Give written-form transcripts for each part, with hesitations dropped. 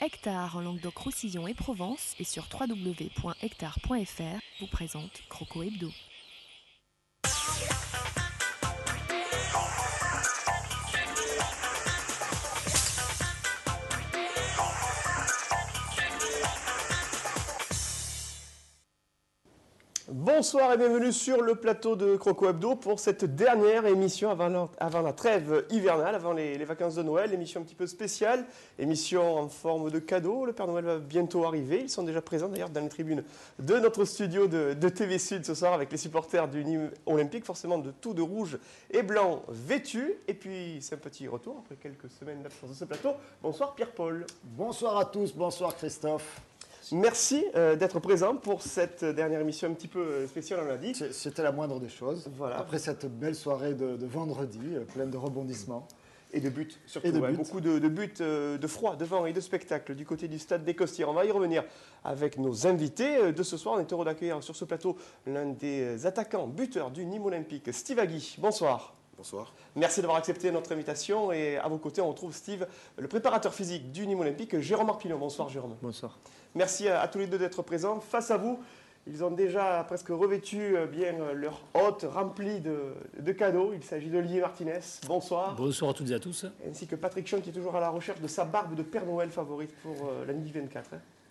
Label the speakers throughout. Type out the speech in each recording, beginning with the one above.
Speaker 1: Hectare en Languedoc-Roussillon et Provence et sur www.hectare.fr vous présente Croco Hebdo.
Speaker 2: Bonsoir et bienvenue sur le plateau de Croco Hebdo pour cette dernière émission avant la trêve hivernale, avant les vacances de Noël, émission un petit peu spéciale, émission en forme de cadeau. Le Père Noël va bientôt arriver, ils sont déjà présents d'ailleurs dans les tribunes de notre studio de TV Sud ce soir avec les supporters du Nîmes Olympique, forcément de tout de rouge et blanc vêtus. Et puis c'est un petit retour après quelques semaines d'absence de ce plateau. Bonsoir Pierre-Paul.
Speaker 3: Bonsoir à tous, bonsoir Christophe.
Speaker 2: Merci d'être présent pour cette dernière émission un petit peu spéciale, on l'a dit.
Speaker 3: C'était la moindre des choses.
Speaker 2: Voilà.
Speaker 3: Après cette belle soirée de vendredi, pleine de rebondissements.
Speaker 2: Et de buts, surtout.
Speaker 3: Et de buts.
Speaker 2: Beaucoup de buts de froid, de vent et de spectacle du côté du stade des Costières. On va y revenir avec nos invités de ce soir. On est heureux d'accueillir sur ce plateau l'un des attaquants, buteurs du Nîmes Olympique, Steve Agui. Bonsoir.
Speaker 4: Bonsoir.
Speaker 2: Merci d'avoir accepté notre invitation. Et à vos côtés, on retrouve Steve, le préparateur physique du Nîmes Olympique, Jérôme Arpillon. Bonsoir Jérôme.
Speaker 3: Bonsoir.
Speaker 2: Merci à tous les deux d'être présents. Face à vous, ils ont déjà presque revêtu bien leur hôte remplie de cadeaux. Il s'agit d'Olivier Martinez. Bonsoir.
Speaker 5: Bonsoir à toutes et à tous.
Speaker 2: Ainsi que Patrick Chon qui est toujours à la recherche de sa barbe de Père Noël favorite pour l'année 24.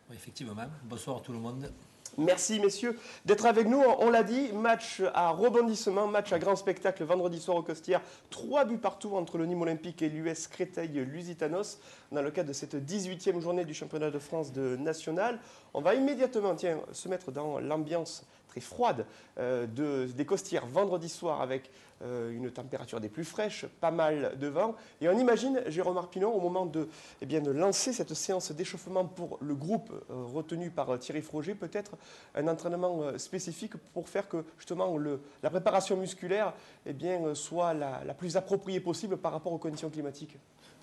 Speaker 5: Oui, effectivement. Bonsoir à tout le monde.
Speaker 2: Merci messieurs d'être avec nous. On l'a dit, match à rebondissement, match à grand spectacle vendredi soir au Costières. 3 buts partout entre le Nîmes Olympique et l'US Créteil-Lusitanos dans le cadre de cette 18e journée du championnat de France de national. On va immédiatement se mettre dans l'ambiance très froide des Costières vendredi soir avec une température des plus fraîches, pas mal de vent. Et on imagine, Jérôme Arpinon, au moment de lancer cette séance d'échauffement pour le groupe retenu par Thierry Froger, peut-être un entraînement spécifique pour faire que justement la préparation musculaire soit la plus appropriée possible par rapport aux conditions climatiques.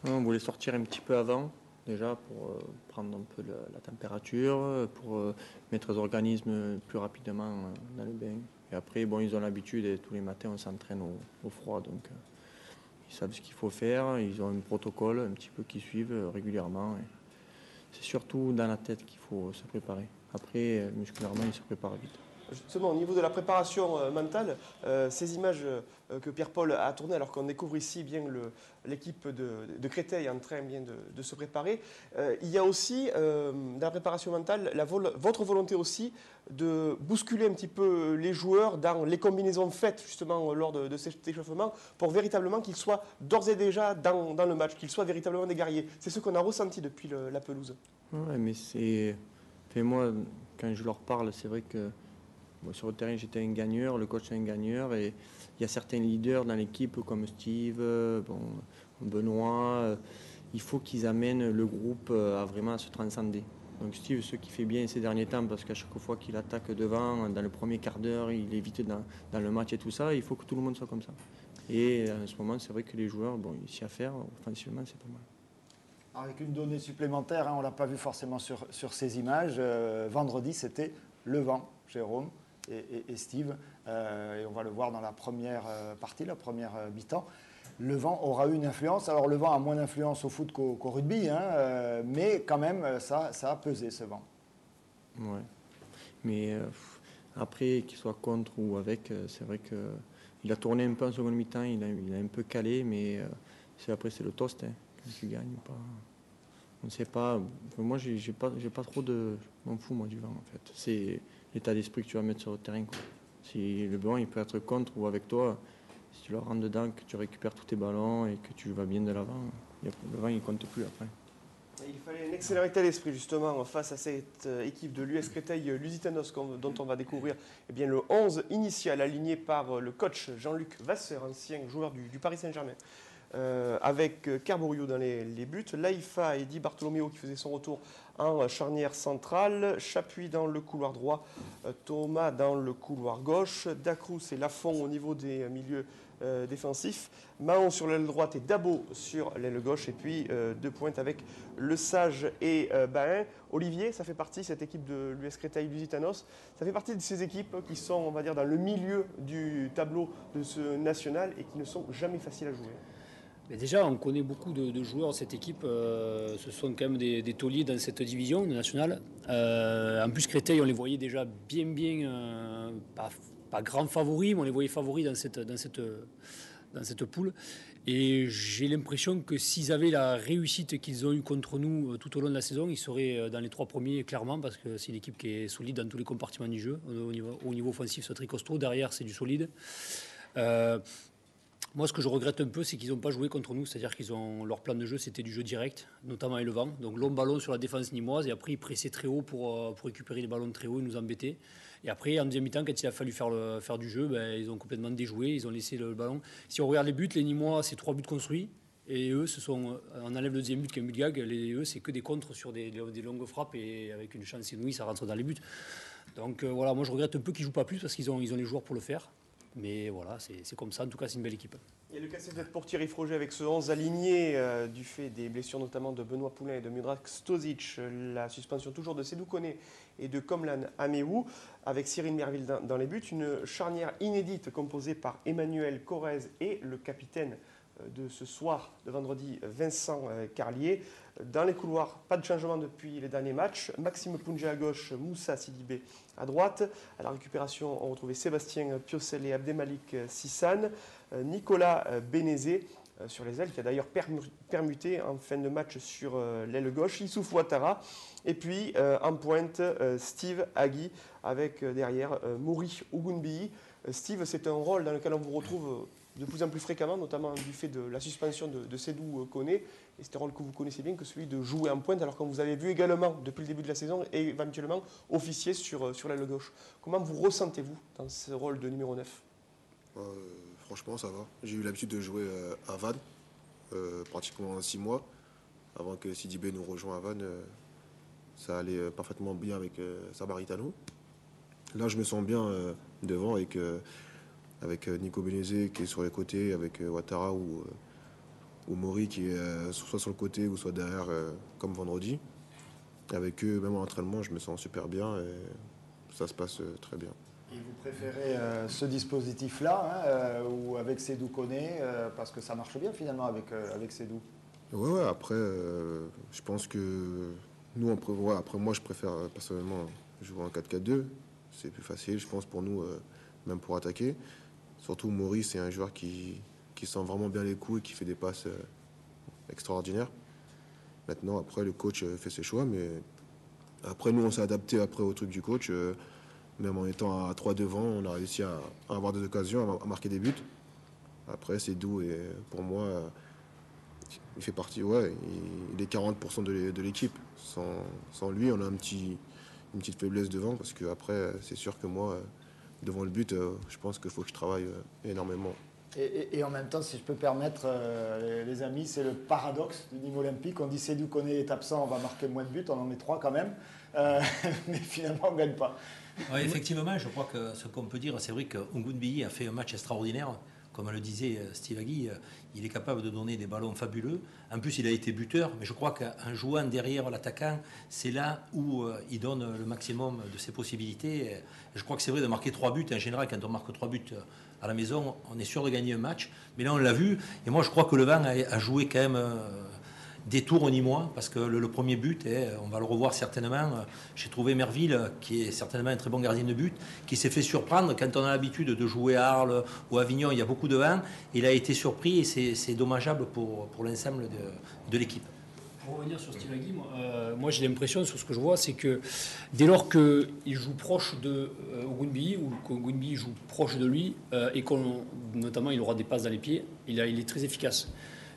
Speaker 6: On voulait sortir un petit peu avant, déjà pour prendre un peu la température, pour mettre les organismes plus rapidement dans le bain. Et après, bon, ils ont l'habitude et tous les matins on s'entraîne au froid, donc ils savent ce qu'il faut faire, ils ont un protocole un petit peu qu'ils suivent régulièrement. C'est surtout dans la tête qu'il faut se préparer. Après, musculairement, ils se préparent vite.
Speaker 2: Justement, au niveau de la préparation mentale, ces images que Pierre-Paul a tournées, alors qu'on découvre ici bien l'équipe de Créteil en train bien de se préparer, il y a aussi, dans la préparation mentale, votre volonté aussi de bousculer un petit peu les joueurs dans les combinaisons faites justement lors de cet échauffement pour véritablement qu'ils soient d'ores et déjà dans le match, qu'ils soient véritablement des guerriers. C'est ce qu'on a ressenti depuis la pelouse.
Speaker 6: Ouais, mais c'est... Enfin, moi, quand je leur parle, c'est vrai que bon, sur le terrain, j'étais un gagneur, le coach est un gagneur, et il y a certains leaders dans l'équipe comme Steve, Benoît. Il faut qu'ils amènent le groupe à vraiment se transcender. Donc Steve, ce qu'il fait bien ces derniers temps, parce qu'à chaque fois qu'il attaque devant, dans le premier quart d'heure, il est vite dans le match et tout ça, il faut que tout le monde soit comme ça. Et en ce moment, c'est vrai que les joueurs, bon, ils s'y affairent, offensivement, c'est pas mal.
Speaker 3: Avec une donnée supplémentaire, on ne l'a pas vu forcément sur ces images. Vendredi, c'était le vent, Jérôme et Steve. Et on va le voir dans la première partie, la première mi-temps. Le vent aura eu une influence. Alors le vent a moins d'influence au foot qu'au rugby, mais quand même, ça a pesé ce vent.
Speaker 6: Ouais. Mais après, qu'il soit contre ou avec, c'est vrai qu'il a tourné un peu en seconde mi-temps, il a un peu calé, mais après c'est le toast. Quand tu gagnes, pas... on ne sait pas. Moi, j'ai pas trop de... Je m'en fous, moi, du vent, en fait. C'est l'état d'esprit que tu vas mettre sur le terrain, quoi. Si le vent, il peut être contre ou avec toi, si tu le rentres dedans, que tu récupères tous tes ballons et que tu vas bien de l'avant, le vent, il ne compte plus après.
Speaker 2: Il fallait un excellent état d'esprit justement face à cette équipe de l'US Créteil-Lusitanos dont on va découvrir le 11 initial aligné par le coach Jean-Luc Vasseur, ancien joueur du Paris Saint-Germain. Avec Carborio dans les buts, Laifa et Di Bartolomeo qui faisait son retour en charnière centrale, Chapuis dans le couloir droit, Thomas dans le couloir gauche, Dacrous et Lafont au niveau des milieux défensifs, Mahon sur l'aile droite et Dabo sur l'aile gauche, et puis deux pointes avec Le Sage et Bain. Olivier, ça fait partie, cette équipe de l'US Créteil-Lusitanos, ça fait partie de ces équipes qui sont, on va dire, dans le milieu du tableau de ce national et qui ne sont jamais faciles à jouer.
Speaker 5: Mais déjà, on connaît beaucoup de joueurs. Cette équipe, ce sont quand même des tauliers dans cette division nationale. En plus, Créteil, on les voyait déjà bien, pas grands favoris, mais on les voyait favoris dans cette poule. Et j'ai l'impression que s'ils avaient la réussite qu'ils ont eue contre nous tout au long de la saison, ils seraient dans les 3 premiers, clairement, parce que c'est une équipe qui est solide dans tous les compartiments du jeu. Au niveau offensif, c'est très costaud. Derrière, c'est du solide. Moi, ce que je regrette un peu, c'est qu'ils n'ont pas joué contre nous. C'est-à-dire qu'ils ont leur plan de jeu, c'était du jeu direct, notamment avec le vent. Donc long ballon sur la défense nîmoise, et après ils pressaient très haut pour récupérer les ballons très haut et nous embêter. Et après, en deuxième mi-temps, quand il a fallu faire du jeu, ils ont complètement déjoué, ils ont laissé le ballon. Si on regarde les buts, les Nîmois, c'est 3 buts construits. Et eux, on enlève le deuxième but qui est un but gag. Eux, c'est que des contres sur des longues frappes, et avec une chance inouïe, ça rentre dans les buts. Donc voilà, moi je regrette un peu qu'ils ne jouent pas plus parce qu'ils ont les joueurs pour le faire. Mais voilà, c'est comme ça. En tout cas, c'est une belle équipe.
Speaker 2: Et le cas c'est peut-être pour Thierry Froger avec ce 11 aligné du fait des blessures notamment de Benoît Poulain et de Mudrak Stozic, la suspension toujours de Sédou Koné et de Komlan Ameou, avec Cyril Merville dans les buts, une charnière inédite composée par Emmanuel Corrèze et le capitaine de ce soir, de vendredi, Vincent Carlier. Dans les couloirs, pas de changement depuis les derniers matchs. Maxime Pounjé à gauche, Moussa Sidibé à droite. À la récupération, on retrouvait Sébastien Piocel et Abdelmalik Sissane. Nicolas Bénézé sur les ailes, qui a d'ailleurs permuté en fin de match sur l'aile gauche. Issouf Ouattara. Et puis en pointe, Steve Agui avec derrière Mouri Ougounbi. Steve, c'est un rôle dans lequel on vous retrouve de plus en plus fréquemment, notamment du fait de la suspension de Sédou Koné. Et c'est un rôle que vous connaissez bien, que celui de jouer en pointe, alors qu'on vous avait vu également depuis le début de la saison et éventuellement officier sur l'aile gauche. Comment vous ressentez-vous dans ce rôle de numéro 9 ?
Speaker 4: Franchement, ça va. J'ai eu l'habitude de jouer à Vannes, pratiquement 6 mois. Avant que Sidibé nous rejoigne à Vannes, ça allait parfaitement bien avec Sabaritano. Là, je me sens bien devant avec Nico Bénézé qui est sur les côtés, avec Ouattara ou Mori qui est soit sur le côté ou soit derrière, comme vendredi. Avec eux, même en entraînement, je me sens super bien et ça se passe très bien.
Speaker 3: Et vous préférez ce dispositif-là ou avec Sédou Koné parce que ça marche bien finalement avec Sédou?
Speaker 4: Ouais, après, je pense que nous, après moi, je préfère personnellement jouer en 4-4-2. C'est plus facile, je pense, pour nous, même pour attaquer. Surtout, Maurice, c'est un joueur qui sent vraiment bien les coups et qui fait des passes extraordinaires. Maintenant, après, le coach fait ses choix, mais après, nous, on s'est adapté après au truc du coach. Même en étant à 3 devant, on a réussi à avoir des occasions, à marquer des buts. Après, c'est doux et pour moi, il fait partie, il est 40% de l'équipe. Sans lui, on a une petite faiblesse devant parce que après, c'est sûr que moi, devant le but, je pense qu'il faut que je travaille énormément.
Speaker 3: Et en même temps, si je peux permettre, les amis, c'est le paradoxe du Nîmes Olympique. On dit Sédou Koné est absent, on va marquer moins de buts, on en met 3 quand même, mais finalement on ne gagne pas.
Speaker 5: Oui, effectivement, je crois que ce qu'on peut dire, c'est vrai que Ougounbi a fait un match extraordinaire. Comme le disait Steve Agui, il est capable de donner des ballons fabuleux. En plus, il a été buteur, mais je crois qu'en jouant derrière l'attaquant, c'est là où il donne le maximum de ses possibilités. Et je crois que c'est vrai de marquer 3 buts. En général, quand on marque 3 buts à la maison, on est sûr de gagner un match. Mais là, on l'a vu. Et moi, je crois que le Vent a joué quand même des tours au Nîmois, parce que le premier but, on va le revoir certainement. J'ai trouvé Merville, qui est certainement un très bon gardien de but, qui s'est fait surprendre quand on a l'habitude de jouer à Arles ou à Avignon, il y a beaucoup de vent. Il a été surpris et c'est dommageable pour l'ensemble de l'équipe. Pour revenir sur Steve Agui, moi j'ai l'impression, sur ce que je vois, c'est que dès lors qu'il joue proche de Ougounbi, ou qu'Ougounbi joue proche de lui, et notamment il aura des passes dans les pieds, il est très efficace.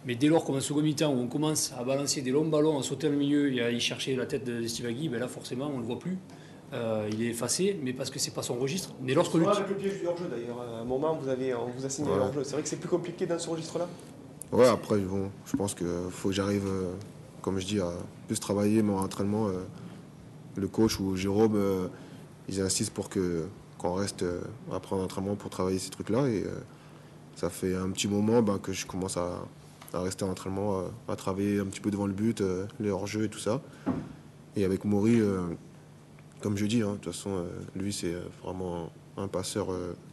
Speaker 5: Mais dès lors, comme en second mi-temps, où on commence à balancer des longs ballons, à sauter dans le milieu et à y chercher la tête de Steve Agui, là forcément on ne le voit plus. Il est effacé, mais parce que c'est pas son registre. Mais lorsque
Speaker 2: avec le piège du hors-jeu d'ailleurs, à un moment on vous a signé le hors-jeu. C'est vrai que c'est plus compliqué dans ce registre-là.
Speaker 4: Ouais, après bon, je pense qu'il faut que j'arrive, comme je dis, à plus travailler mon entraînement. Le coach ou Jérôme, ils insistent pour qu'on reste après en entraînement pour travailler ces trucs-là. Et ça fait un petit moment que je commence à rester en entraînement, à travailler un petit peu devant le but, les hors-jeux et tout ça. Et avec Maury, comme je dis, de toute façon, lui, c'est vraiment un passeur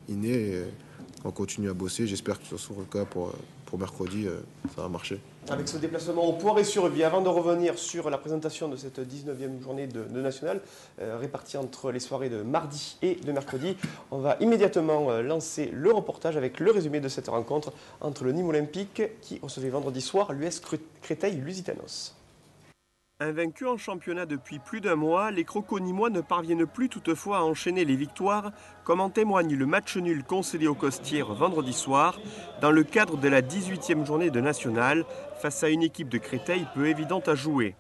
Speaker 4: inné. Et on continue à bosser. J'espère que ce sera le cas pour pour mercredi, ça va marcher.
Speaker 2: Avec ce déplacement au Poiré-sur-Vie, avant de revenir sur la présentation de cette 19e journée de National, répartie entre les soirées de mardi et de mercredi, on va immédiatement lancer le reportage avec le résumé de cette rencontre entre le Nîmes Olympique qui recevait vendredi soir l'US Créteil-Lusitanos. Invaincus en championnat depuis plus d'un mois, les Crocos-Nîmois ne parviennent plus toutefois à enchaîner les victoires, comme en témoigne le match nul concédé aux Costières vendredi soir, dans le cadre de la 18e journée de National, face à une équipe de Créteil peu évidente à jouer.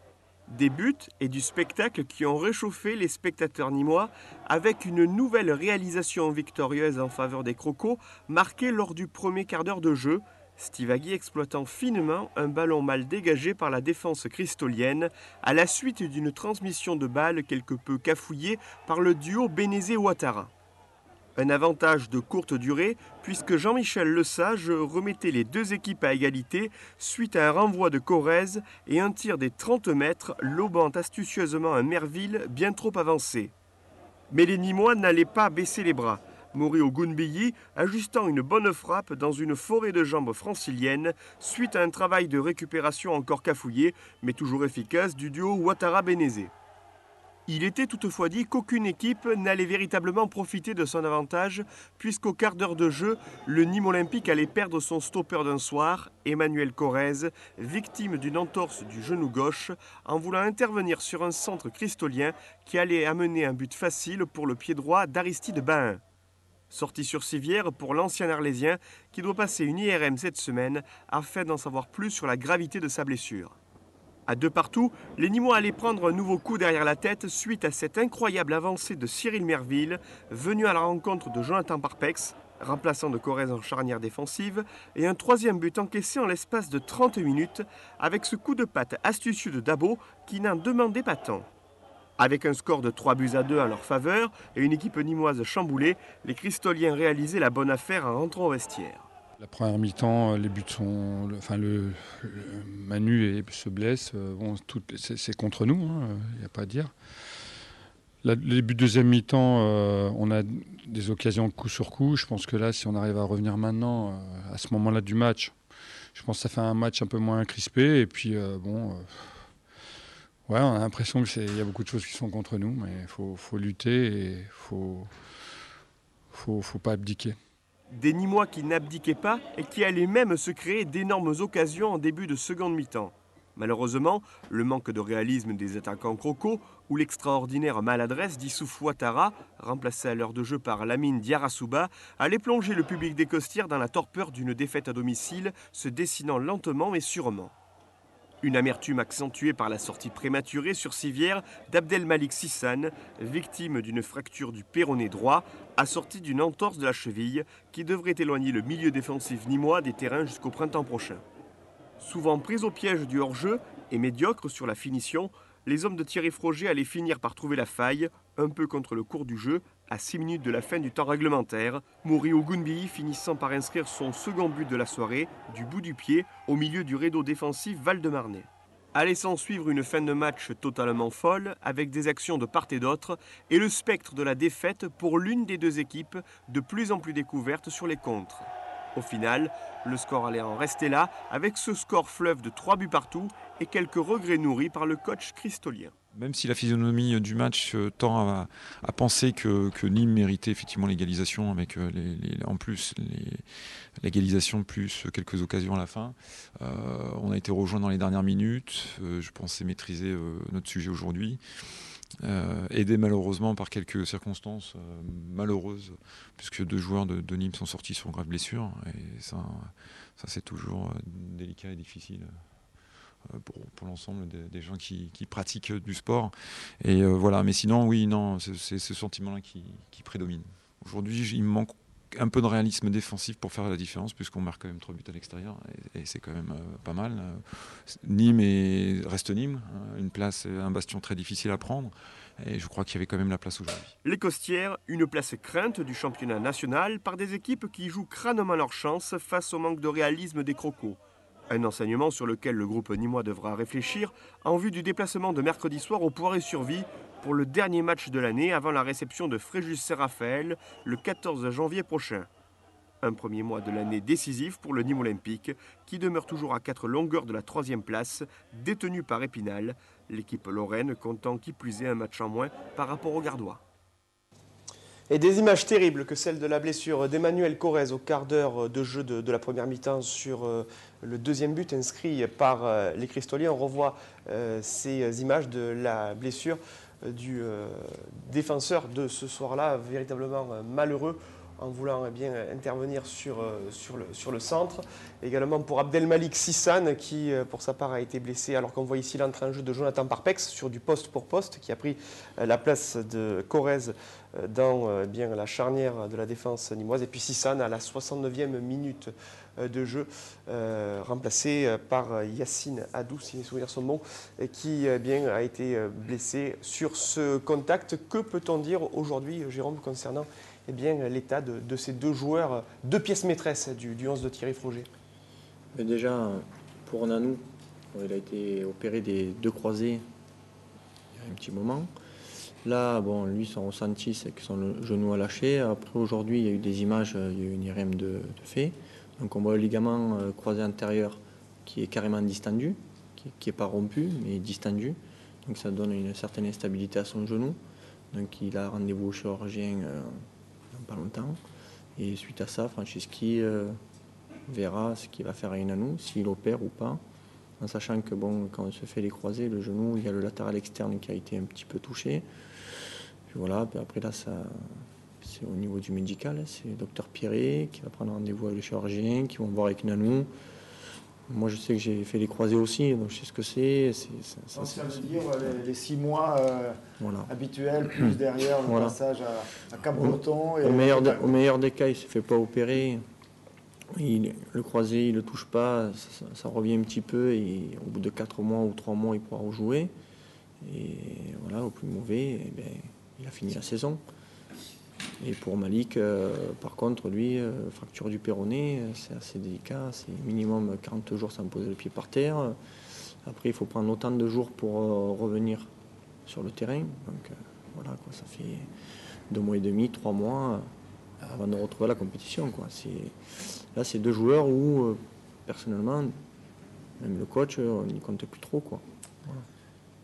Speaker 2: Des buts et du spectacle qui ont réchauffé les spectateurs nîmois, avec une nouvelle réalisation victorieuse en faveur des Crocos, marquée lors du premier quart d'heure de jeu, Steve Agui exploitant finement un ballon mal dégagé par la défense cristolienne à la suite d'une transmission de balle quelque peu cafouillée par le duo Bénézé-Ouattara. Un avantage de courte durée puisque Jean-Michel Lesage remettait les deux équipes à égalité suite à un renvoi de Corrèze et un tir des 30 mètres lobant astucieusement un Merville bien trop avancé. Mais les Nîmois n'allaient pas baisser les bras. Mori Ogunbiyi ajustant une bonne frappe dans une forêt de jambes franciliennes suite à un travail de récupération encore cafouillé, mais toujours efficace, du duo Ouattara-Bénézé. Il était toutefois dit qu'aucune équipe n'allait véritablement profiter de son avantage, puisqu'au quart d'heure de jeu, le Nîmes Olympique allait perdre son stopper d'un soir, Emmanuel Corrèze, victime d'une entorse du genou gauche, en voulant intervenir sur un centre cristolien qui allait amener un but facile pour le pied droit d'Aristide Bahin. Sortie sur civière pour l'ancien Arlésien qui doit passer une IRM cette semaine afin d'en savoir plus sur la gravité de sa blessure. À 2-2, les Nîmois allaient prendre un nouveau coup derrière la tête suite à cette incroyable avancée de Cyril Merville, venu à la rencontre de Jonathan Parpex, remplaçant de Corrèze en charnière défensive, et un troisième but encaissé en l'espace de 30 minutes avec ce coup de patte astucieux de Dabo qui n'en demandait pas tant. Avec un score de 3-2 en leur faveur et une équipe nîmoise chamboulée, les Cristoliens réalisaient la bonne affaire en rentrant au vestiaire.
Speaker 7: La première mi-temps, les buts sont... Manu se blesse, c'est contre nous, il n'y a pas à dire. Les buts de deuxième mi-temps, on a des occasions coup sur coup. Je pense que là, si on arrive à revenir maintenant, à ce moment-là du match, je pense que ça fait un match un peu moins crispé. Et puis, on a l'impression qu'il y a beaucoup de choses qui sont contre nous, mais il faut lutter et il faut pas abdiquer.
Speaker 2: Des Nîmois qui n'abdiquaient pas et qui allaient même se créer d'énormes occasions en début de seconde mi-temps. Malheureusement, le manque de réalisme des attaquants Crocos ou l'extraordinaire maladresse d'Issouf Ouattara, remplacé à l'heure de jeu par Lamine Diarra-Souba, allait plonger le public des Costières dans la torpeur d'une défaite à domicile, se dessinant lentement mais sûrement. Une amertume accentuée par la sortie prématurée sur civière d'Abdelmalik Sissane, victime d'une fracture du péroné droit, assortie d'une entorse de la cheville qui devrait éloigner le milieu défensif nîmois des terrains jusqu'au printemps prochain. Souvent pris au piège du hors-jeu et médiocres sur la finition, les hommes de Thierry Froger allaient finir par trouver la faille, un peu contre le cours du jeu, à 6 minutes de la fin du temps réglementaire, Mori Ogunbiyi finissant par inscrire son second but de la soirée, du bout du pied, au milieu du rideau défensif Val-de-Marnais. Allait s'en suivre une fin de match totalement folle, avec des actions de part et d'autre, et le spectre de la défaite pour l'une des deux équipes, de plus en plus découverte sur les contres. Au final, le score allait en rester là, avec ce score fleuve de 3 buts partout et quelques regrets nourris par le coach cristolien.
Speaker 8: Même si la physionomie du match tend à penser que Nîmes méritait effectivement l'égalisation, avec en plus l'égalisation plus quelques occasions à la fin, on a été rejoint dans les dernières minutes. Je pensais maîtriser notre sujet aujourd'hui. Aidé malheureusement par quelques circonstances malheureuses, puisque 2 joueurs de Nîmes sont sortis sur grave blessure, et ça c'est toujours délicat et difficile pour l'ensemble des gens qui pratiquent du sport. Et voilà, mais sinon oui, non, c'est ce sentiment-là qui prédomine. Aujourd'hui, il me manque un peu de réalisme défensif pour faire la différence, puisqu'on marque quand même 3 buts à l'extérieur, et c'est quand même pas mal. Nîmes reste Nîmes, une place, un bastion très difficile à prendre, et je crois qu'il y avait quand même la place aujourd'hui.
Speaker 2: Les Costières, une place crainte du championnat national par des équipes qui jouent crânement leur chance face au manque de réalisme des Crocos. Un enseignement sur lequel le groupe nîmois devra réfléchir en vue du déplacement de mercredi soir au Poiré-sur-Vie pour le dernier match de l'année avant la réception de Fréjus-Saint-Raphaël le 14 janvier prochain. Un premier mois de l'année décisif pour le Nîmes Olympique, qui demeure toujours à 4 longueurs de la 3e place, détenue par Épinal. L'équipe lorraine comptant qui plus est un match en moins par rapport aux Gardois. Et des images terribles que celle de la blessure d'Emmanuel Corrèze au quart d'heure de jeu de la première mi-temps sur le deuxième but inscrit par les Cristoliens. On revoit ces images de la blessure du défenseur de ce soir-là, véritablement malheureux, en voulant intervenir sur le centre. Également pour Abdelmalik Sissane, qui pour sa part a été blessé, alors qu'on voit ici l'entrée en jeu de Jonathan Parpex sur du poste pour poste, qui a pris la place de Corrèze dans la charnière de la défense nîmoise. Et puis Sissane à la 69e minute de jeu, remplacé par Yacine Adou, si les souvenirs sont bons, qui a été blessé sur ce contact. Que peut-on dire aujourd'hui, Jérôme, concernant l'état de ces deux joueurs, deux pièces maîtresses du 11 de Thierry Froger?
Speaker 6: Mais déjà, pour Nanou, il a été opéré des deux croisés il y a un petit moment. Là, bon, lui, son ressenti, c'est que son genou a lâché. Après, aujourd'hui, il y a eu des images, il y a eu une IRM de fait. Donc, on voit le ligament croisé antérieur qui est carrément distendu, qui n'est pas rompu, mais distendu. Donc, ça donne une certaine instabilité à son genou. Donc, il a rendez-vous au chirurgien dans pas longtemps. Et suite à ça, Franceschi verra ce qu'il va faire à Nanou, s'il opère ou pas. En sachant que, bon, quand on se fait les croisés, le genou, il y a le latéral externe qui a été un petit peu touché. Puis voilà, puis après là, c'est au niveau du médical, c'est le docteur Pierret qui va prendre rendez-vous avec le chirurgien, qui vont voir avec Nanou. Moi, je sais que j'ai fait les croisés aussi, donc je sais ce que c'est.
Speaker 3: Ça veut dire les 6 mois habituels, plus derrière le passage à Cap-Breton.
Speaker 6: Au meilleur des cas, il ne se fait pas opérer. Le croisé, il ne le touche pas, ça revient un petit peu, et au bout de 4 mois ou 3 mois, il pourra rejouer. Et voilà, au plus mauvais, il a fini la saison. Et pour Malik, par contre, lui, fracture du péroné, c'est assez délicat. C'est minimum 40 jours sans poser le pied par terre. Après, il faut prendre autant de jours pour revenir sur le terrain. Donc voilà, ça fait 2 mois et demi, 3 mois avant de retrouver la compétition. Là, c'est 2 joueurs où, personnellement, même le coach, on n'y compte plus trop. Voilà.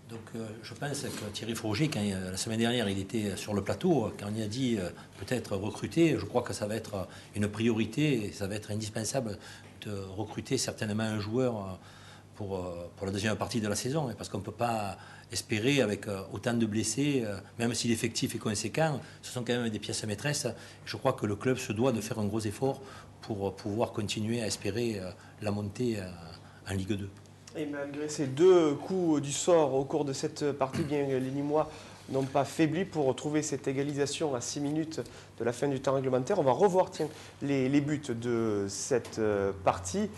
Speaker 5: Donc je pense que Thierry Froger, quand la semaine dernière il était sur le plateau, quand il a dit peut-être recruter, je crois que ça va être une priorité et ça va être indispensable de recruter certainement un joueur pour la deuxième partie de la saison. Parce qu'on ne peut pas espérer avec autant de blessés, même si l'effectif est conséquent, ce sont quand même des pièces maîtresses. Je crois que le club se doit de faire un gros effort pour pouvoir continuer à espérer la montée en Ligue 2.
Speaker 2: Et malgré ces 2 coups du sort au cours de cette partie, les Nîmois n'ont pas faibli pour trouver cette égalisation à 6 minutes de la fin du temps réglementaire. On va revoir les buts de cette partie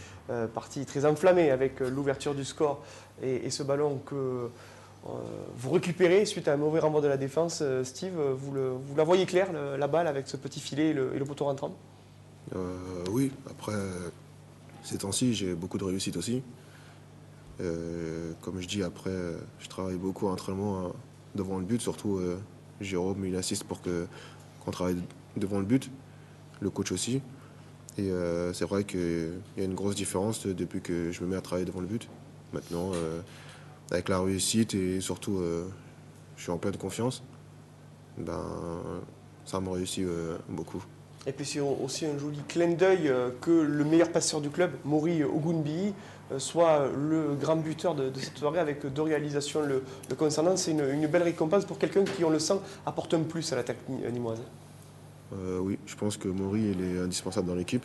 Speaker 2: très enflammée avec l'ouverture du score et ce ballon que vous récupérez suite à un mauvais renvoi de la défense. Steve, vous la voyez claire, la balle, avec ce petit filet et le poteau rentrant?
Speaker 4: Oui, après, ces temps-ci, j'ai beaucoup de réussite aussi. Comme je dis, après, je travaille beaucoup à l'entraînement devant le but, surtout Jérôme, il insiste pour qu'on travaille devant le but, le coach aussi. Et c'est vrai qu'il y a une grosse différence depuis que je me mets à travailler devant le but. Maintenant, avec la réussite et surtout, je suis en pleine confiance, ça me réussit beaucoup.
Speaker 2: Et puis c'est aussi un joli clin d'œil que le meilleur passeur du club, Maury Ogunbiyi, soit le grand buteur de cette soirée avec 2 réalisations le concernant. C'est une belle récompense pour quelqu'un qui, on le sent, apporte un plus à l'attaque nîmoise.
Speaker 4: Oui, je pense que Maury il est indispensable dans l'équipe,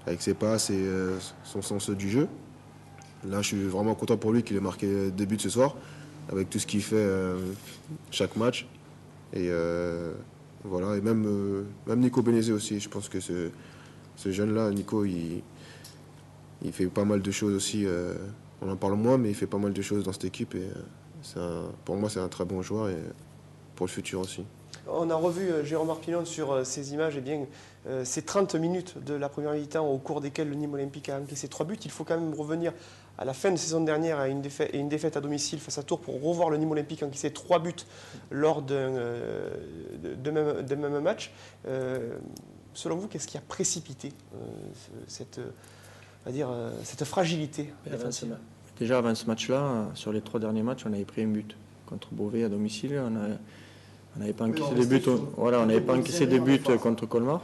Speaker 4: avec ses passes et son sens du jeu. Là, je suis vraiment content pour lui qu'il ait marqué 2 buts ce soir, avec tout ce qu'il fait chaque match. Et voilà, et même Nico Benezet aussi. Je pense que ce jeune-là, Nico, il fait pas mal de choses aussi. On en parle moins, mais il fait pas mal de choses dans cette équipe. Et pour moi, c'est un très bon joueur et pour le futur aussi.
Speaker 2: On a revu Jérôme Arpillon sur ces images, ces 30 minutes de la première mi-temps au cours desquelles le Nîmes Olympique a encaissé 3 buts. Il faut quand même revenir à la fin de saison dernière à une défaite à domicile face à Tours pour revoir le Nîmes Olympique encaisser 3 buts lors d'un même match. selon vous, qu'est-ce qui a précipité cette fragilité défensive?
Speaker 6: Déjà avant ce match-là, sur les 3 derniers matchs, on avait pris un but contre Beauvais à domicile. On n'avait pas encaissé de but. Voilà, on n'avait pas encaissé de but contre Colmar.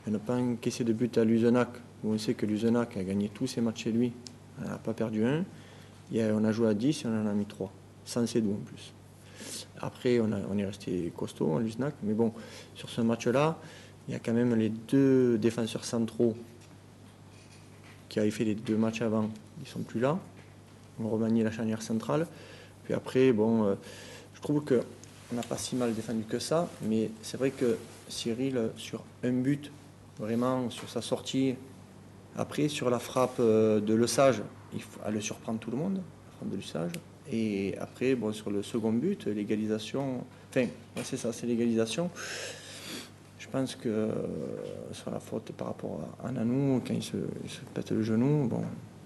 Speaker 6: On n'a pas encaissé de but à Luzenac, où on sait que Luzenac a gagné tous ses matchs chez lui. On n'a pas perdu un. On a joué à 10 et on en a mis 3, sans Cédou en plus. Après, on est resté costaud à Luzenac. Mais bon, sur ce match-là, il y a quand même les 2 défenseurs centraux qui avaient fait les 2 matchs avant. Ils ne sont plus là. On remanie la charnière centrale. Puis après, bon, je trouve qu'on n'a pas si mal défendu que ça. Mais c'est vrai que Cyril, sur un but, vraiment, sur sa sortie, après, sur la frappe de Lesage, elle surprend tout le monde, la frappe de Lesage. Et après, bon, sur le second but, l'égalisation, enfin, c'est ça, c'est l'égalisation. Je pense que sur la faute par rapport à Nanou, quand il se pète le genou, bon, là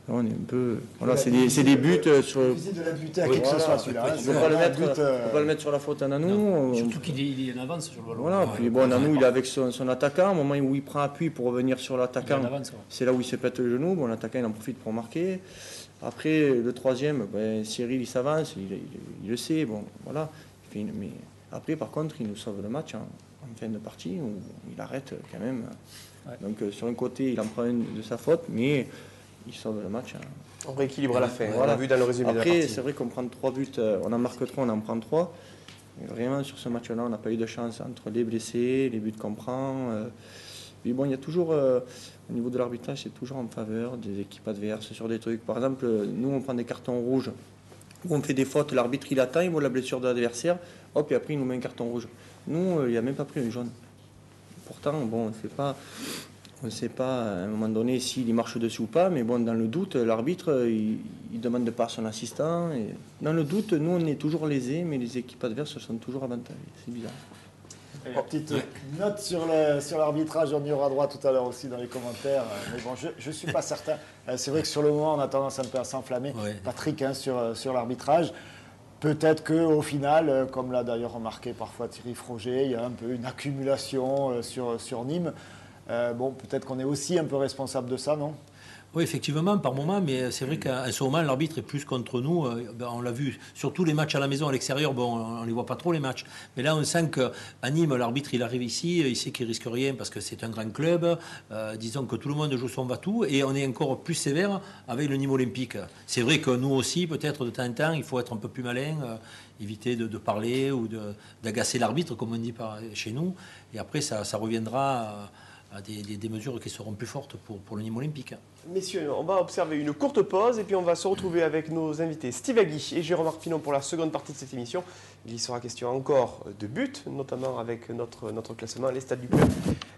Speaker 6: on est un peu. Voilà, c'est des buts sur.
Speaker 3: Difficile de la buter à qui que ce soit celui-là.
Speaker 6: Il ne faut pas le mettre sur la faute à Nanou.
Speaker 9: Surtout qu'il est en avance sur le ballon.
Speaker 6: Voilà, puis bon, Nanou, il est avec son attaquant. Au moment où il prend appui pour revenir sur l'attaquant, c'est là où il se pète le genou. Bon, l'attaquant, il en profite pour marquer. Après, le troisième, ben, Cyril, il s'avance, il le sait. Bon, voilà. Mais après, par contre, il nous sauve le match en fin de partie où il arrête quand même. Ouais. Donc, sur un côté, il en prend une de sa faute, mais il sauve le match.
Speaker 2: On rééquilibre à la fin,
Speaker 6: voilà.
Speaker 2: On l'a vu dans le résumé de la
Speaker 6: Après,
Speaker 2: partie.
Speaker 6: c'est vrai qu'on prend 3 buts, on en marque 3, on en prend 3. Mais vraiment, sur ce match-là, on n'a pas eu de chance entre les blessés, les buts qu'on prend. Mais bon, il y a toujours, au niveau de l'arbitrage, c'est toujours en faveur des équipes adverses sur des trucs. Par exemple, nous, on prend des cartons rouges, où on fait des fautes, l'arbitre, il attend, il voit la blessure de l'adversaire, hop, et après, il nous met un carton rouge. Nous, il n'y a même pas pris un jaune. Pourtant, bon, on ne sait pas à un moment donné s'il marche dessus ou pas, mais bon, dans le doute, l'arbitre, il demande de part son assistant. Et dans le doute, nous, on est toujours lésés, mais les équipes adverses sont toujours avantagées. C'est bizarre.
Speaker 3: Et une petite note sur l'arbitrage, on y aura droit tout à l'heure aussi dans les commentaires. Mais bon, je ne suis pas certain. C'est vrai que sur le moment, on a tendance un peu à s'enflammer, Patrick, hein, sur l'arbitrage. Peut-être qu'au final, comme l'a d'ailleurs remarqué parfois Thierry Froger, il y a un peu une accumulation sur Nîmes. Bon, peut-être qu'on est aussi un peu responsable de ça, non ?
Speaker 5: Oui, effectivement, par moment, mais c'est vrai qu'à ce moment, l'arbitre est plus contre nous. On l'a vu, surtout les matchs à la maison, à l'extérieur, bon, on ne les voit pas trop, les matchs. Mais là, on sent qu'à Nîmes, l'arbitre, il arrive ici, il sait qu'il risque rien parce que c'est un grand club. Disons que tout le monde joue son va-tout et on est encore plus sévère avec le Nîmes olympique. C'est vrai que nous aussi, peut-être de temps en temps, il faut être un peu plus malin, éviter de parler ou d'agacer l'arbitre, comme on dit chez nous. Et après, ça reviendra à des mesures qui seront plus fortes pour le Nîmes olympique.
Speaker 2: Messieurs, on va observer une courte pause et puis on va se retrouver avec nos invités Steve Agui et Jérôme Arpinon pour la seconde partie de cette émission. Il y sera question encore de buts, notamment avec notre classement, les stades du club,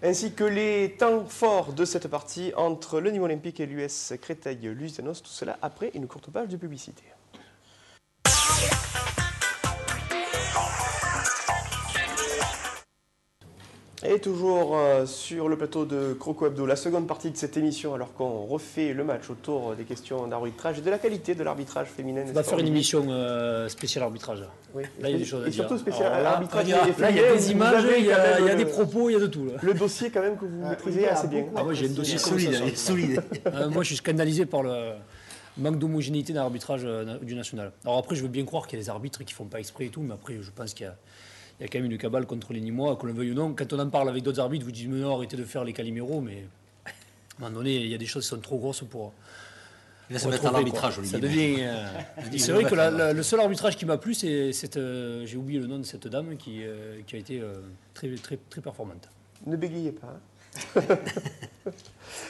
Speaker 2: ainsi que les temps forts de cette partie entre le Nîmes olympique et l'US Créteil-Lusitanos. Tout cela après une courte page de publicité. Et toujours sur le plateau de Croco Hebdo, la seconde partie de cette émission, alors qu'on refait le match autour des questions d'arbitrage et de la qualité de l'arbitrage féminin.
Speaker 9: On va faire une émission spéciale arbitrage.
Speaker 2: Oui.
Speaker 9: Là, il y a des choses à dire.
Speaker 2: Et surtout spécial arbitrage.
Speaker 9: Là, il y a des images, il y a des propos, il y a de tout. Là.
Speaker 2: Le dossier, quand même, que vous maîtrisez assez bien.
Speaker 9: Ah, moi, j'ai un dossier solide. Moi, je suis scandalisé par le manque d'homogénéité dans l'arbitrage du national. Alors après, je veux bien croire qu'il y a des arbitres qui ne font pas exprès et tout, mais après, je pense qu'il y a quand même une cabale contre les Nîmois, qu'on le veuille ou non. Quand on en parle avec d'autres arbitres, vous dites mais non, arrêtez de faire les Caliméros, mais à un moment donné, il y a des choses qui sont trop grosses pour.
Speaker 5: Il va se mettre à l'arbitrage,
Speaker 9: ça devient. C'est vrai que le seul arbitrage qui m'a plu, c'est j'ai oublié le nom de cette dame qui a été très, très, très performante.
Speaker 2: Ne bégayez pas.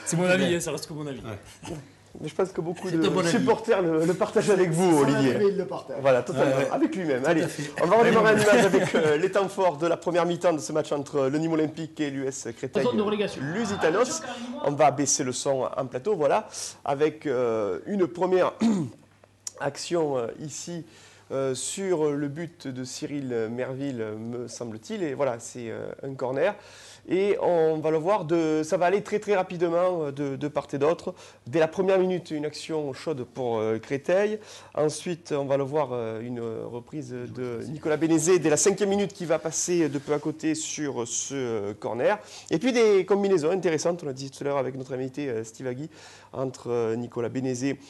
Speaker 9: C'est mon avis, ça reste que mon avis.
Speaker 2: Ouais. Mais je pense que beaucoup de supporters le partagent avec vous, Olivier.
Speaker 3: Il le partage.
Speaker 2: Voilà, totalement, avec lui-même. Allez, on va redémarrer un image avec les temps forts de la première mi-temps de ce match entre le Nîmes olympique et l'US Créteil-Lusitanos. On va baisser le son en plateau, voilà, avec une première action ici sur le but de Cyril Merville, me semble-t-il. Et voilà, c'est un corner. Et on va le voir, ça va aller très très rapidement de part et d'autre. Dès la première minute, une action chaude pour Créteil. Ensuite, on va le voir, une reprise de Nicolas Bénézé dès la 5e minute qui va passer de peu à côté sur ce corner. Et puis des combinaisons intéressantes, on l'a dit tout à l'heure avec notre invité Steve Agui, entre Nicolas Bénézé,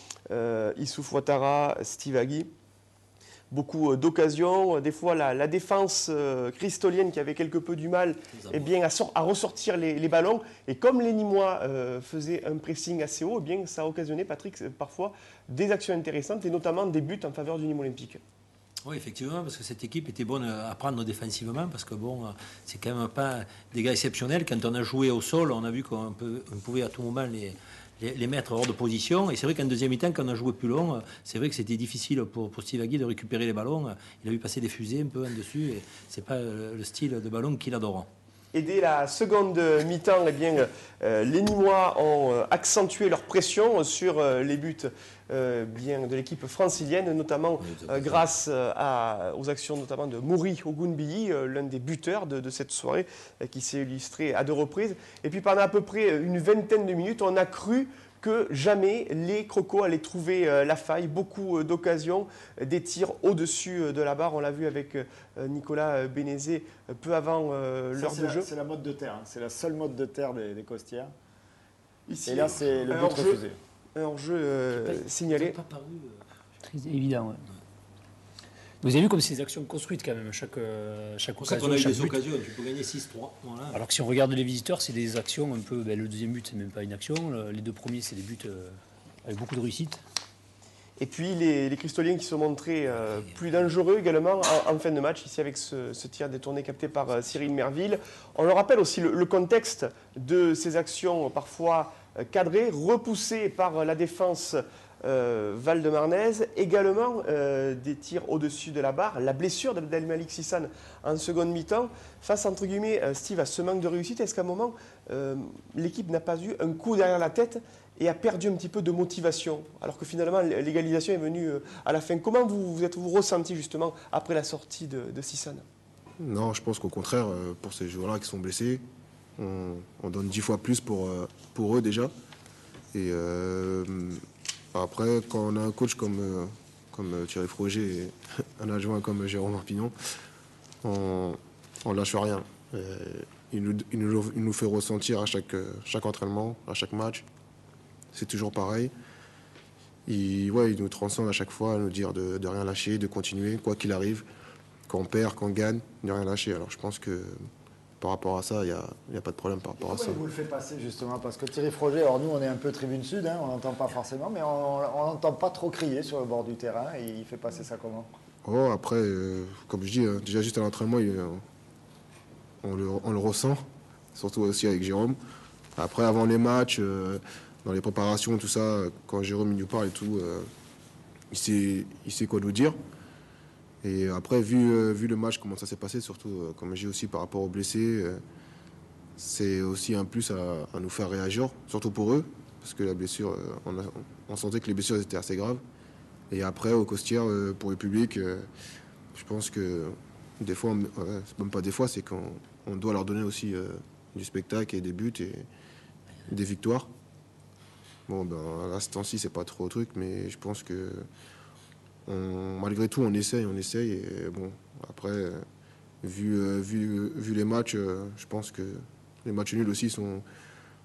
Speaker 2: Issouf Ouattara, Steve Agui. Beaucoup d'occasions, des fois la défense cristolienne qui avait quelque peu du mal à ressortir les ballons. Et comme les Nîmois faisaient un pressing assez haut, ça a occasionné, Patrick, parfois des actions intéressantes et notamment des buts en faveur du Nîmes Olympique.
Speaker 5: Oui, effectivement, parce que cette équipe était bonne à prendre défensivement, parce que bon, c'est quand même pas des gars exceptionnels. Quand on a joué au sol, on a vu qu'on pouvait à tout moment les mettre hors de position. Et c'est vrai qu'en deuxième mi-temps, quand on a joué plus long, c'est vrai que c'était difficile pour Steve Agui de récupérer les ballons. Il a vu passer des fusées un peu en dessus, et c'est pas le style de ballon qu'il adore.
Speaker 2: Et dès la seconde mi-temps, les Nîmois ont accentué leur pression sur les buts de l'équipe francilienne, notamment grâce aux actions notamment de Mouri Ogunbiyi, l'un des buteurs de cette soirée, qui s'est illustré à 2 reprises. Et puis pendant à peu près une vingtaine de minutes, on a cru que jamais les Crocos allaient trouver la faille. Beaucoup d'occasions, des tirs au-dessus de la barre. On l'a vu avec Nicolas Bénézé peu avant l'heure de jeu.
Speaker 3: C'est la mode de terre, c'est la seule mode de terre des Costières.
Speaker 2: Ici,
Speaker 3: et là, c'est le but refusé.
Speaker 2: Un hors-jeu signalé.
Speaker 9: Pas paru très évident. Ouais. Vous avez vu comme c'est des actions construites quand même, chaque occasion.
Speaker 5: On a eu des occasions, tu peux gagner 6-3. Voilà.
Speaker 9: Alors que si on regarde les visiteurs, c'est des actions un peu. Le deuxième but, c'est même pas une action. Les 2 premiers, c'est des buts avec beaucoup de réussite.
Speaker 2: Et puis les Cristoliens qui se montraient plus dangereux également en fin de match, ici avec ce tir détourné capté par Cyril Merville. On leur rappelle aussi le contexte de ces actions parfois cadrées, repoussées par la défense Val-de-Marnaises, également des tirs au-dessus de la barre, la blessure d'Abdel Malik Sissane en seconde mi-temps, face entre guillemets, Steve, à ce manque de réussite. Est-ce qu'à un moment, l'équipe n'a pas eu un coup derrière la tête et a perdu un petit peu de motivation, alors que finalement l'égalisation est venue à la fin? Comment vous êtes-vous ressenti justement après la sortie de Sissane?
Speaker 4: Non, je pense qu'au contraire, pour ces joueurs-là qui sont blessés, on donne 10 fois plus pour eux déjà. Et après, quand on a un coach comme Thierry Froger et un adjoint comme Jérôme Marpignon, on lâche rien. Il nous fait ressentir à chaque entraînement, à chaque match. C'est toujours pareil. Il nous transcende à chaque fois à nous dire de rien lâcher, de continuer, quoi qu'il arrive. Quand on perd, quand on gagne, de rien lâcher. Alors je pense que par rapport à ça, il n'y a pas de problème par rapport à ça.
Speaker 3: Pourquoi vous le fait passer justement? Parce que Thierry Froger, alors nous on est un peu tribune sud, on n'entend pas forcément, mais on n'entend pas trop crier sur le bord du terrain, et il fait passer ça comment?
Speaker 4: Après, comme je dis, déjà juste à l'entraînement, on le ressent, surtout aussi avec Jérôme. Après, avant les matchs, dans les préparations, tout ça, quand Jérôme nous parle et tout, il sait quoi nous dire. Et après, vu le match, comment ça s'est passé, surtout, comme j'ai aussi par rapport aux blessés, c'est aussi un plus à nous faire réagir, surtout pour eux, parce que la blessure, on sentait que les blessures étaient assez graves. Et après, au Costières, pour le public, je pense que des fois, c'est même pas des fois, c'est qu'on doit leur donner aussi du spectacle et des buts et des victoires. Bon, à l'instant-ci, c'est pas trop le truc, mais je pense que malgré tout, on essaye. Et bon, après, vu les matchs, je pense que les matchs nuls aussi sont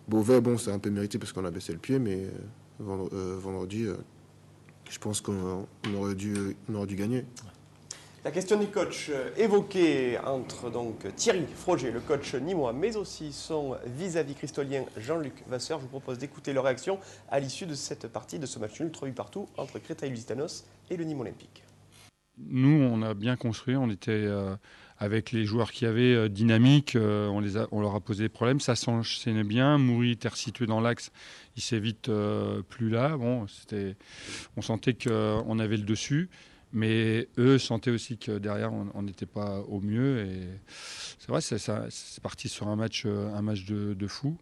Speaker 4: Beauvais. Bon, c'est un peu mérité parce qu'on a baissé le pied, mais vendredi, je pense qu'on aurait dû gagner.
Speaker 2: La question des coachs évoquée entre donc Thierry Froger, le coach nîmois, mais aussi son vis-à-vis cristolien Jean-Luc Vasseur. Je vous propose d'écouter leur réaction à l'issue de cette partie de ce match nul 3 buts partout entre Créteil-Lusitanos et le Nîmes Olympique.
Speaker 7: Nous, on a bien construit, on était avec les joueurs qui avaient dynamique, on leur a posé des problèmes, ça s'enchaînait bien. Mouri était resitué dans l'axe, il s'est vite plus là. Bon, on sentait qu'on avait le dessus. Mais eux sentaient aussi que derrière, on n'était pas au mieux. Et c'est vrai, c'est parti sur un match de fou.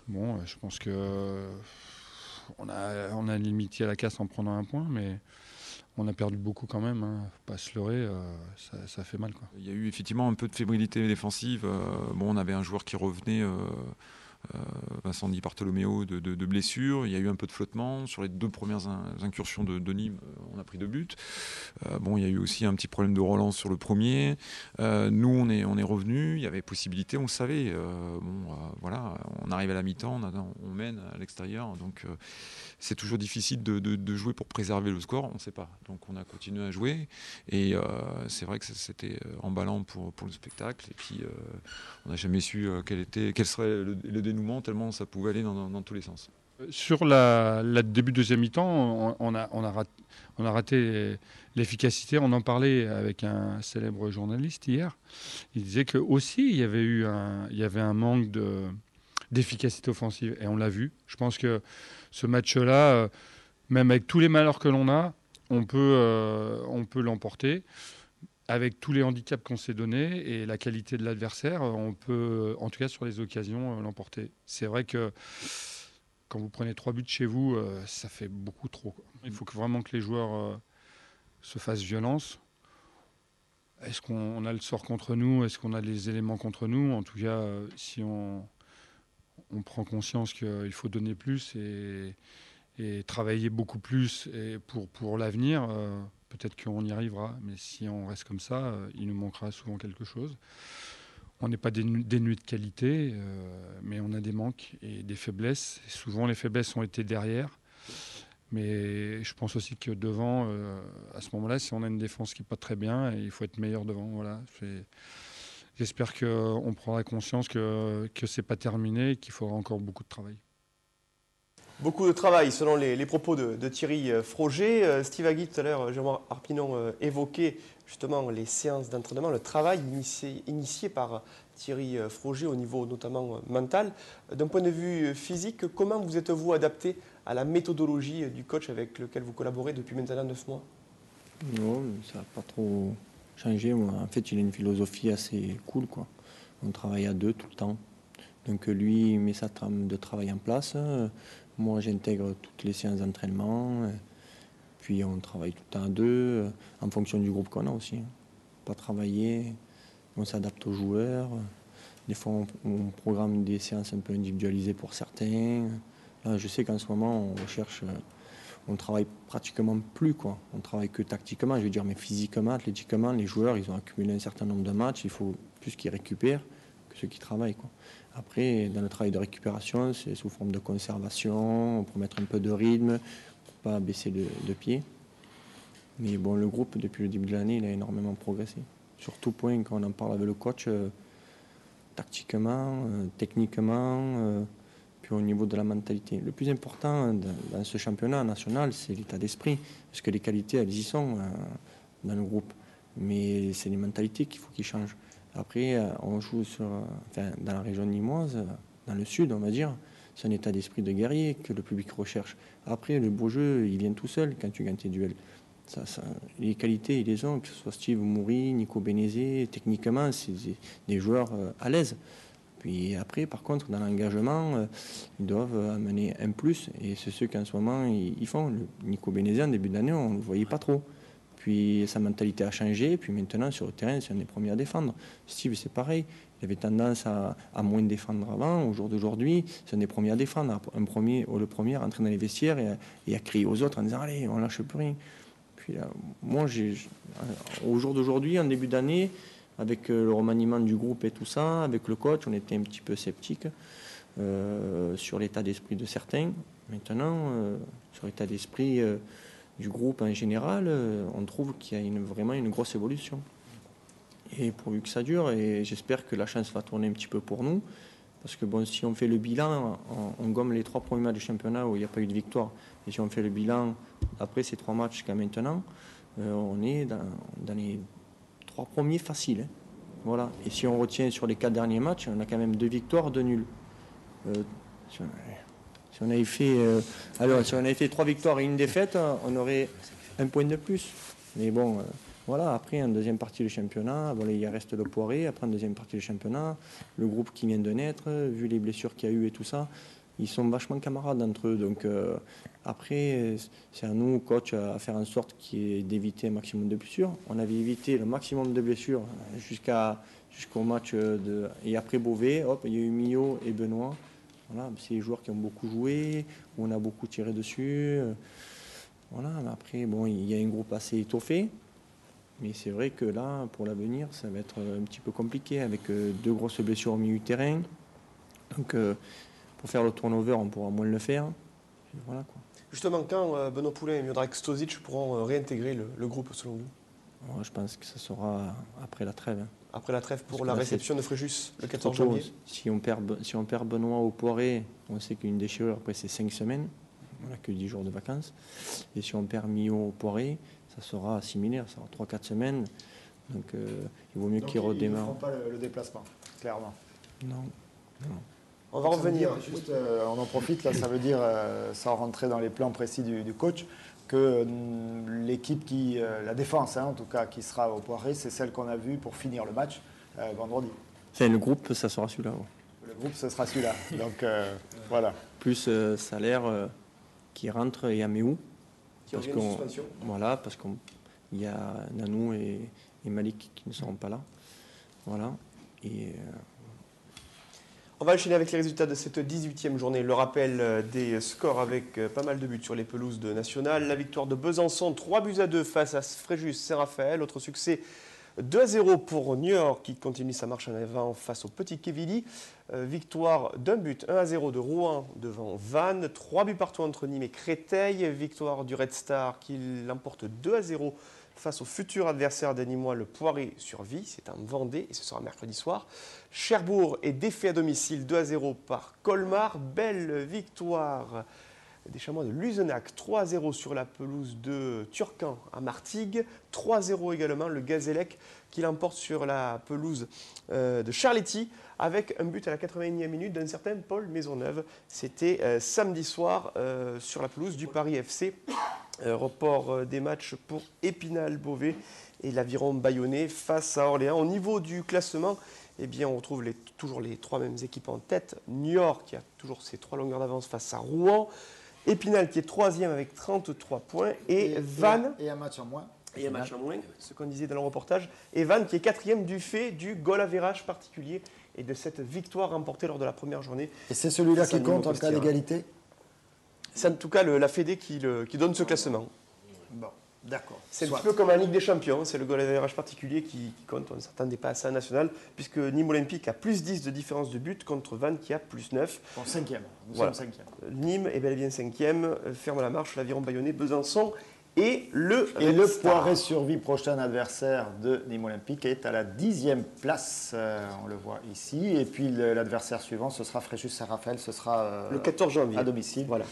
Speaker 7: Bon, je pense qu'on a limité à la casse en prenant un point. Mais on a perdu beaucoup quand même, hein. Faut pas se leurrer, ça fait mal, quoi.
Speaker 8: Il y a eu effectivement un peu de fébrilité défensive. On avait un joueur qui revenait, Vincent Di Bartolomeo, de blessure. Il y a eu un peu de flottement. Sur les 2 premières incursions de Nîmes, on a pris 2 buts. Il y a eu aussi un petit problème de relance sur le premier. Nous, on est revenus. Il y avait possibilité, on le savait. Voilà, on arrive à la mi-temps, on mène à l'extérieur. Donc, c'est toujours difficile de jouer pour préserver le score. On ne sait pas. Donc, on a continué à jouer. Et c'est vrai que c'était emballant pour le spectacle. Et puis, on n'a jamais su quel serait le dénouement, tellement ça pouvait aller dans tous les sens.
Speaker 7: Sur la début de deuxième mi-temps, on a raté l'efficacité. On en parlait avec un célèbre journaliste hier. Il disait que aussi il y avait un manque d'efficacité offensive, et on l'a vu. Je pense que ce match-là, même avec tous les malheurs que l'on a, on peut l'emporter. Avec tous les handicaps qu'on s'est donnés et la qualité de l'adversaire, on peut, en tout cas sur les occasions, l'emporter. C'est vrai que quand vous prenez 3 buts chez vous, ça fait beaucoup trop, quoi. Il faut vraiment que les joueurs se fassent violence. Est-ce qu'on a le sort contre nous? Est-ce qu'on a les éléments contre nous? En tout cas, si on prend conscience qu'il faut donner plus et travailler beaucoup plus et pour l'avenir, peut-être qu'on y arrivera. Mais si on reste comme ça, il nous manquera souvent quelque chose. On n'est pas dénué de qualité, mais on a des manques et des faiblesses. Et souvent, les faiblesses ont été derrière. Mais je pense aussi que devant, à ce moment-là, si on a une défense qui n'est pas très bien, il faut être meilleur devant. Voilà. J'espère qu'on prendra conscience que ce n'est pas terminé et qu'il faudra encore beaucoup de travail.
Speaker 2: Beaucoup de travail, selon les propos de Thierry Froger. Steve Agui, tout à l'heure, Jérôme Arpinon évoquait justement les séances d'entraînement, le travail initié par Thierry Froger au niveau notamment mental. D'un point de vue physique, comment vous êtes-vous adapté à la méthodologie du coach avec lequel vous collaborez depuis maintenant 9 mois?
Speaker 6: Non, ça n'a pas trop changé. Moi, en fait, il a une philosophie assez cool, quoi. On travaille à 2 tout le temps. Donc lui, il met sa trame de travail en place. Moi, j'intègre toutes les séances d'entraînement. Puis on travaille tout le temps à 2, en fonction du groupe qu'on a aussi. Pas travailler, on s'adapte aux joueurs. Des fois, on programme des séances un peu individualisées pour certains. Là, je sais qu'en ce moment, on recherche, on travaille pratiquement plus, quoi. On travaille que tactiquement, je veux dire, mais physiquement, athlétiquement, les joueurs, ils ont accumulé un certain nombre de matchs. Il faut plus qu'ils récupèrent que ceux qui travaillent, quoi. Après, dans le travail de récupération, c'est sous forme de conservation, pour mettre un peu de rythme, pour pas baisser de pied. Mais bon, le groupe, depuis le début de l'année, il a énormément progressé. Sur tout point, quand on en parle avec le coach, tactiquement, techniquement, puis au niveau de la mentalité. Le plus important dans ce championnat national, c'est l'état d'esprit, parce que les qualités, elles y sont dans le groupe. Mais c'est les mentalités qu'il faut qu'ils changent. Après, on joue dans la région nîmoise, dans le sud, on va dire. C'est un état d'esprit de guerrier que le public recherche. Après, le beau jeu, il vient tout seul quand tu gagnes tes duels. Les qualités, ils les ont, que ce soit Steve Moury, Nico Benezet. Techniquement, c'est des joueurs à l'aise. Puis après, par contre, dans l'engagement, ils doivent amener un plus. Et c'est ce qu'en ce moment, ils font. Nico Benezet, en début d'année, on ne le voyait pas trop. Puis sa mentalité a changé, puis maintenant sur le terrain, c'est un des premiers à défendre. Steve, c'est pareil. Il avait tendance à moins défendre avant. Au jour d'aujourd'hui, c'est un des premiers à défendre. Le premier à rentrer dans les vestiaires et à crier aux autres en disant « Allez, on ne lâche plus rien ». Puis moi, au jour d'aujourd'hui, en début d'année, avec le remaniement du groupe et tout ça, avec le coach, on était un petit peu sceptique sur l'état d'esprit de certains. Maintenant, sur l'état d'esprit du groupe en général, on trouve qu'il y a vraiment une grosse évolution. Et pourvu que ça dure, et j'espère que la chance va tourner un petit peu pour nous, parce que bon, si on fait le bilan, on gomme les 3 premiers matchs du championnat où il n'y a pas eu de victoire. Et si on fait le bilan après ces 3 matchs jusqu'à maintenant, on est dans les 3 premiers faciles. Hein. Voilà. Et si on retient sur les 4 derniers matchs, on a quand même 2 victoires, 2 nuls. Si on avait fait 3 victoires et 1 défaite, on aurait 1 point de plus. Mais bon, voilà, après, en deuxième partie du championnat, voilà, il reste le Poiré. Après, en deuxième partie du championnat, le groupe qui vient de naître, vu les blessures qu'il y a eu et tout ça, ils sont vachement camarades entre eux. Donc après, c'est à nous, coach, à faire en sorte d'éviter un maximum de blessures. On avait évité le maximum de blessures jusqu'au match et après Beauvais, hop, il y a eu Millot et Benoît. Voilà, c'est les joueurs qui ont beaucoup joué, où on a beaucoup tiré dessus. Voilà, mais après, bon, il y a un groupe assez étoffé. Mais c'est vrai que là, pour l'avenir, ça va être un petit peu compliqué avec 2 grosses blessures au milieu du terrain. Donc, pour faire le turnover, on pourra moins le faire. Et voilà, quoi.
Speaker 2: Justement, quand Benoît Poulain et Miodrag Stozic pourront réintégrer le groupe, selon vous?
Speaker 6: Alors, je pense que ça sera après la trève. Hein.
Speaker 2: Après la trêve pour
Speaker 6: Parce
Speaker 2: la
Speaker 6: que là,
Speaker 2: réception de Fréjus, le 14 janvier.
Speaker 6: Si on perd Benoît au Poiré, on sait qu'une déchirure, après, c'est 5 semaines. On n'a que 10 jours de vacances. Et si on perd Millot au Poiré, ça sera similaire, ça sera 3-4 semaines. Donc il vaut mieux qu'il redémarre.
Speaker 3: Ils ne feront pas le déplacement, clairement.
Speaker 6: Non.
Speaker 2: On va revenir.
Speaker 3: Juste, on en profite, là, ça veut dire, sans rentrer dans les plans précis du coach, que l'équipe la défense, en tout cas, qui sera au Poiré, c'est celle qu'on a vue pour finir le match vendredi.
Speaker 6: Le groupe, ça sera celui-là. Ouais.
Speaker 3: Le groupe, ce sera celui-là. Donc voilà.
Speaker 6: Plus Salaire qui rentre et Améou.
Speaker 2: Qui revient de suspension.
Speaker 6: Voilà, parce qu'il y a Nanou et Malik qui ne seront pas là. Voilà. Et
Speaker 2: on va enchaîner avec les résultats de cette 18e journée. Le rappel des scores avec pas mal de buts sur les pelouses de National. La victoire de Besançon, 3-2 face à Fréjus Saint-Raphaël. Autre succès, 2-0 pour New York qui continue sa marche en avant face au Petit Quevilly. Victoire d'un but, 1-0 de Rouen devant Vannes. 3 buts partout entre Nîmes et Créteil. Victoire du Red Star qui l'emporte 2-0 face au futur adversaire des Nîmois, le Poiré-sur-Vie. C'est en Vendée et ce sera mercredi soir. Cherbourg est défait à domicile 2-0 par Colmar. Belle victoire des Chamois de Luzenac, 3-0 sur la pelouse de Turcan à Martigues. 3-0 également le Gazélec qui l'emporte sur la pelouse de Charletti avec un but à la 81e minute d'un certain Paul Maisonneuve. C'était samedi soir sur la pelouse du Paris FC. Report des matchs pour Épinal-Beauvais et l'Aviron Bayonnais face à Orléans. Au niveau du classement, eh bien, on retrouve toujours les 3 mêmes équipes en tête. New York qui a toujours ses 3 longueurs d'avance face à Rouen. Épinal qui est 3e avec 33 points. Et Vannes.
Speaker 3: Et un match en moins.
Speaker 2: Et un match en moins, ce qu'on disait dans le reportage. Et Vannes qui est 4e du fait du goal average particulier et de cette victoire remportée lors de la première journée.
Speaker 3: Et c'est celui-là qui compte en cas d'égalité?
Speaker 2: C'est en tout cas la Fédé qui donne ce classement.
Speaker 3: Bon, d'accord.
Speaker 2: C'est un petit peu comme en Ligue des Champions, c'est le goal average particulier qui compte. On ne s'attendait pas à ça en national, puisque Nîmes Olympique a plus 10 de différence de but contre Vannes qui a plus 9.
Speaker 3: Bon, 5e. Nous
Speaker 2: voilà.
Speaker 3: sommes 5e.
Speaker 2: Nîmes est bel et bien 5e, ferme la marche, l'Aviron Bayonnais, Besançon et le
Speaker 3: Poiré-sur-Vie, prochain adversaire de Nîmes Olympique, est à la 10e place. On le voit ici. Et puis l'adversaire suivant, ce sera Fréjus Saint-Raphaël. Ce sera
Speaker 2: le 14 janvier.
Speaker 3: À domicile. Voilà.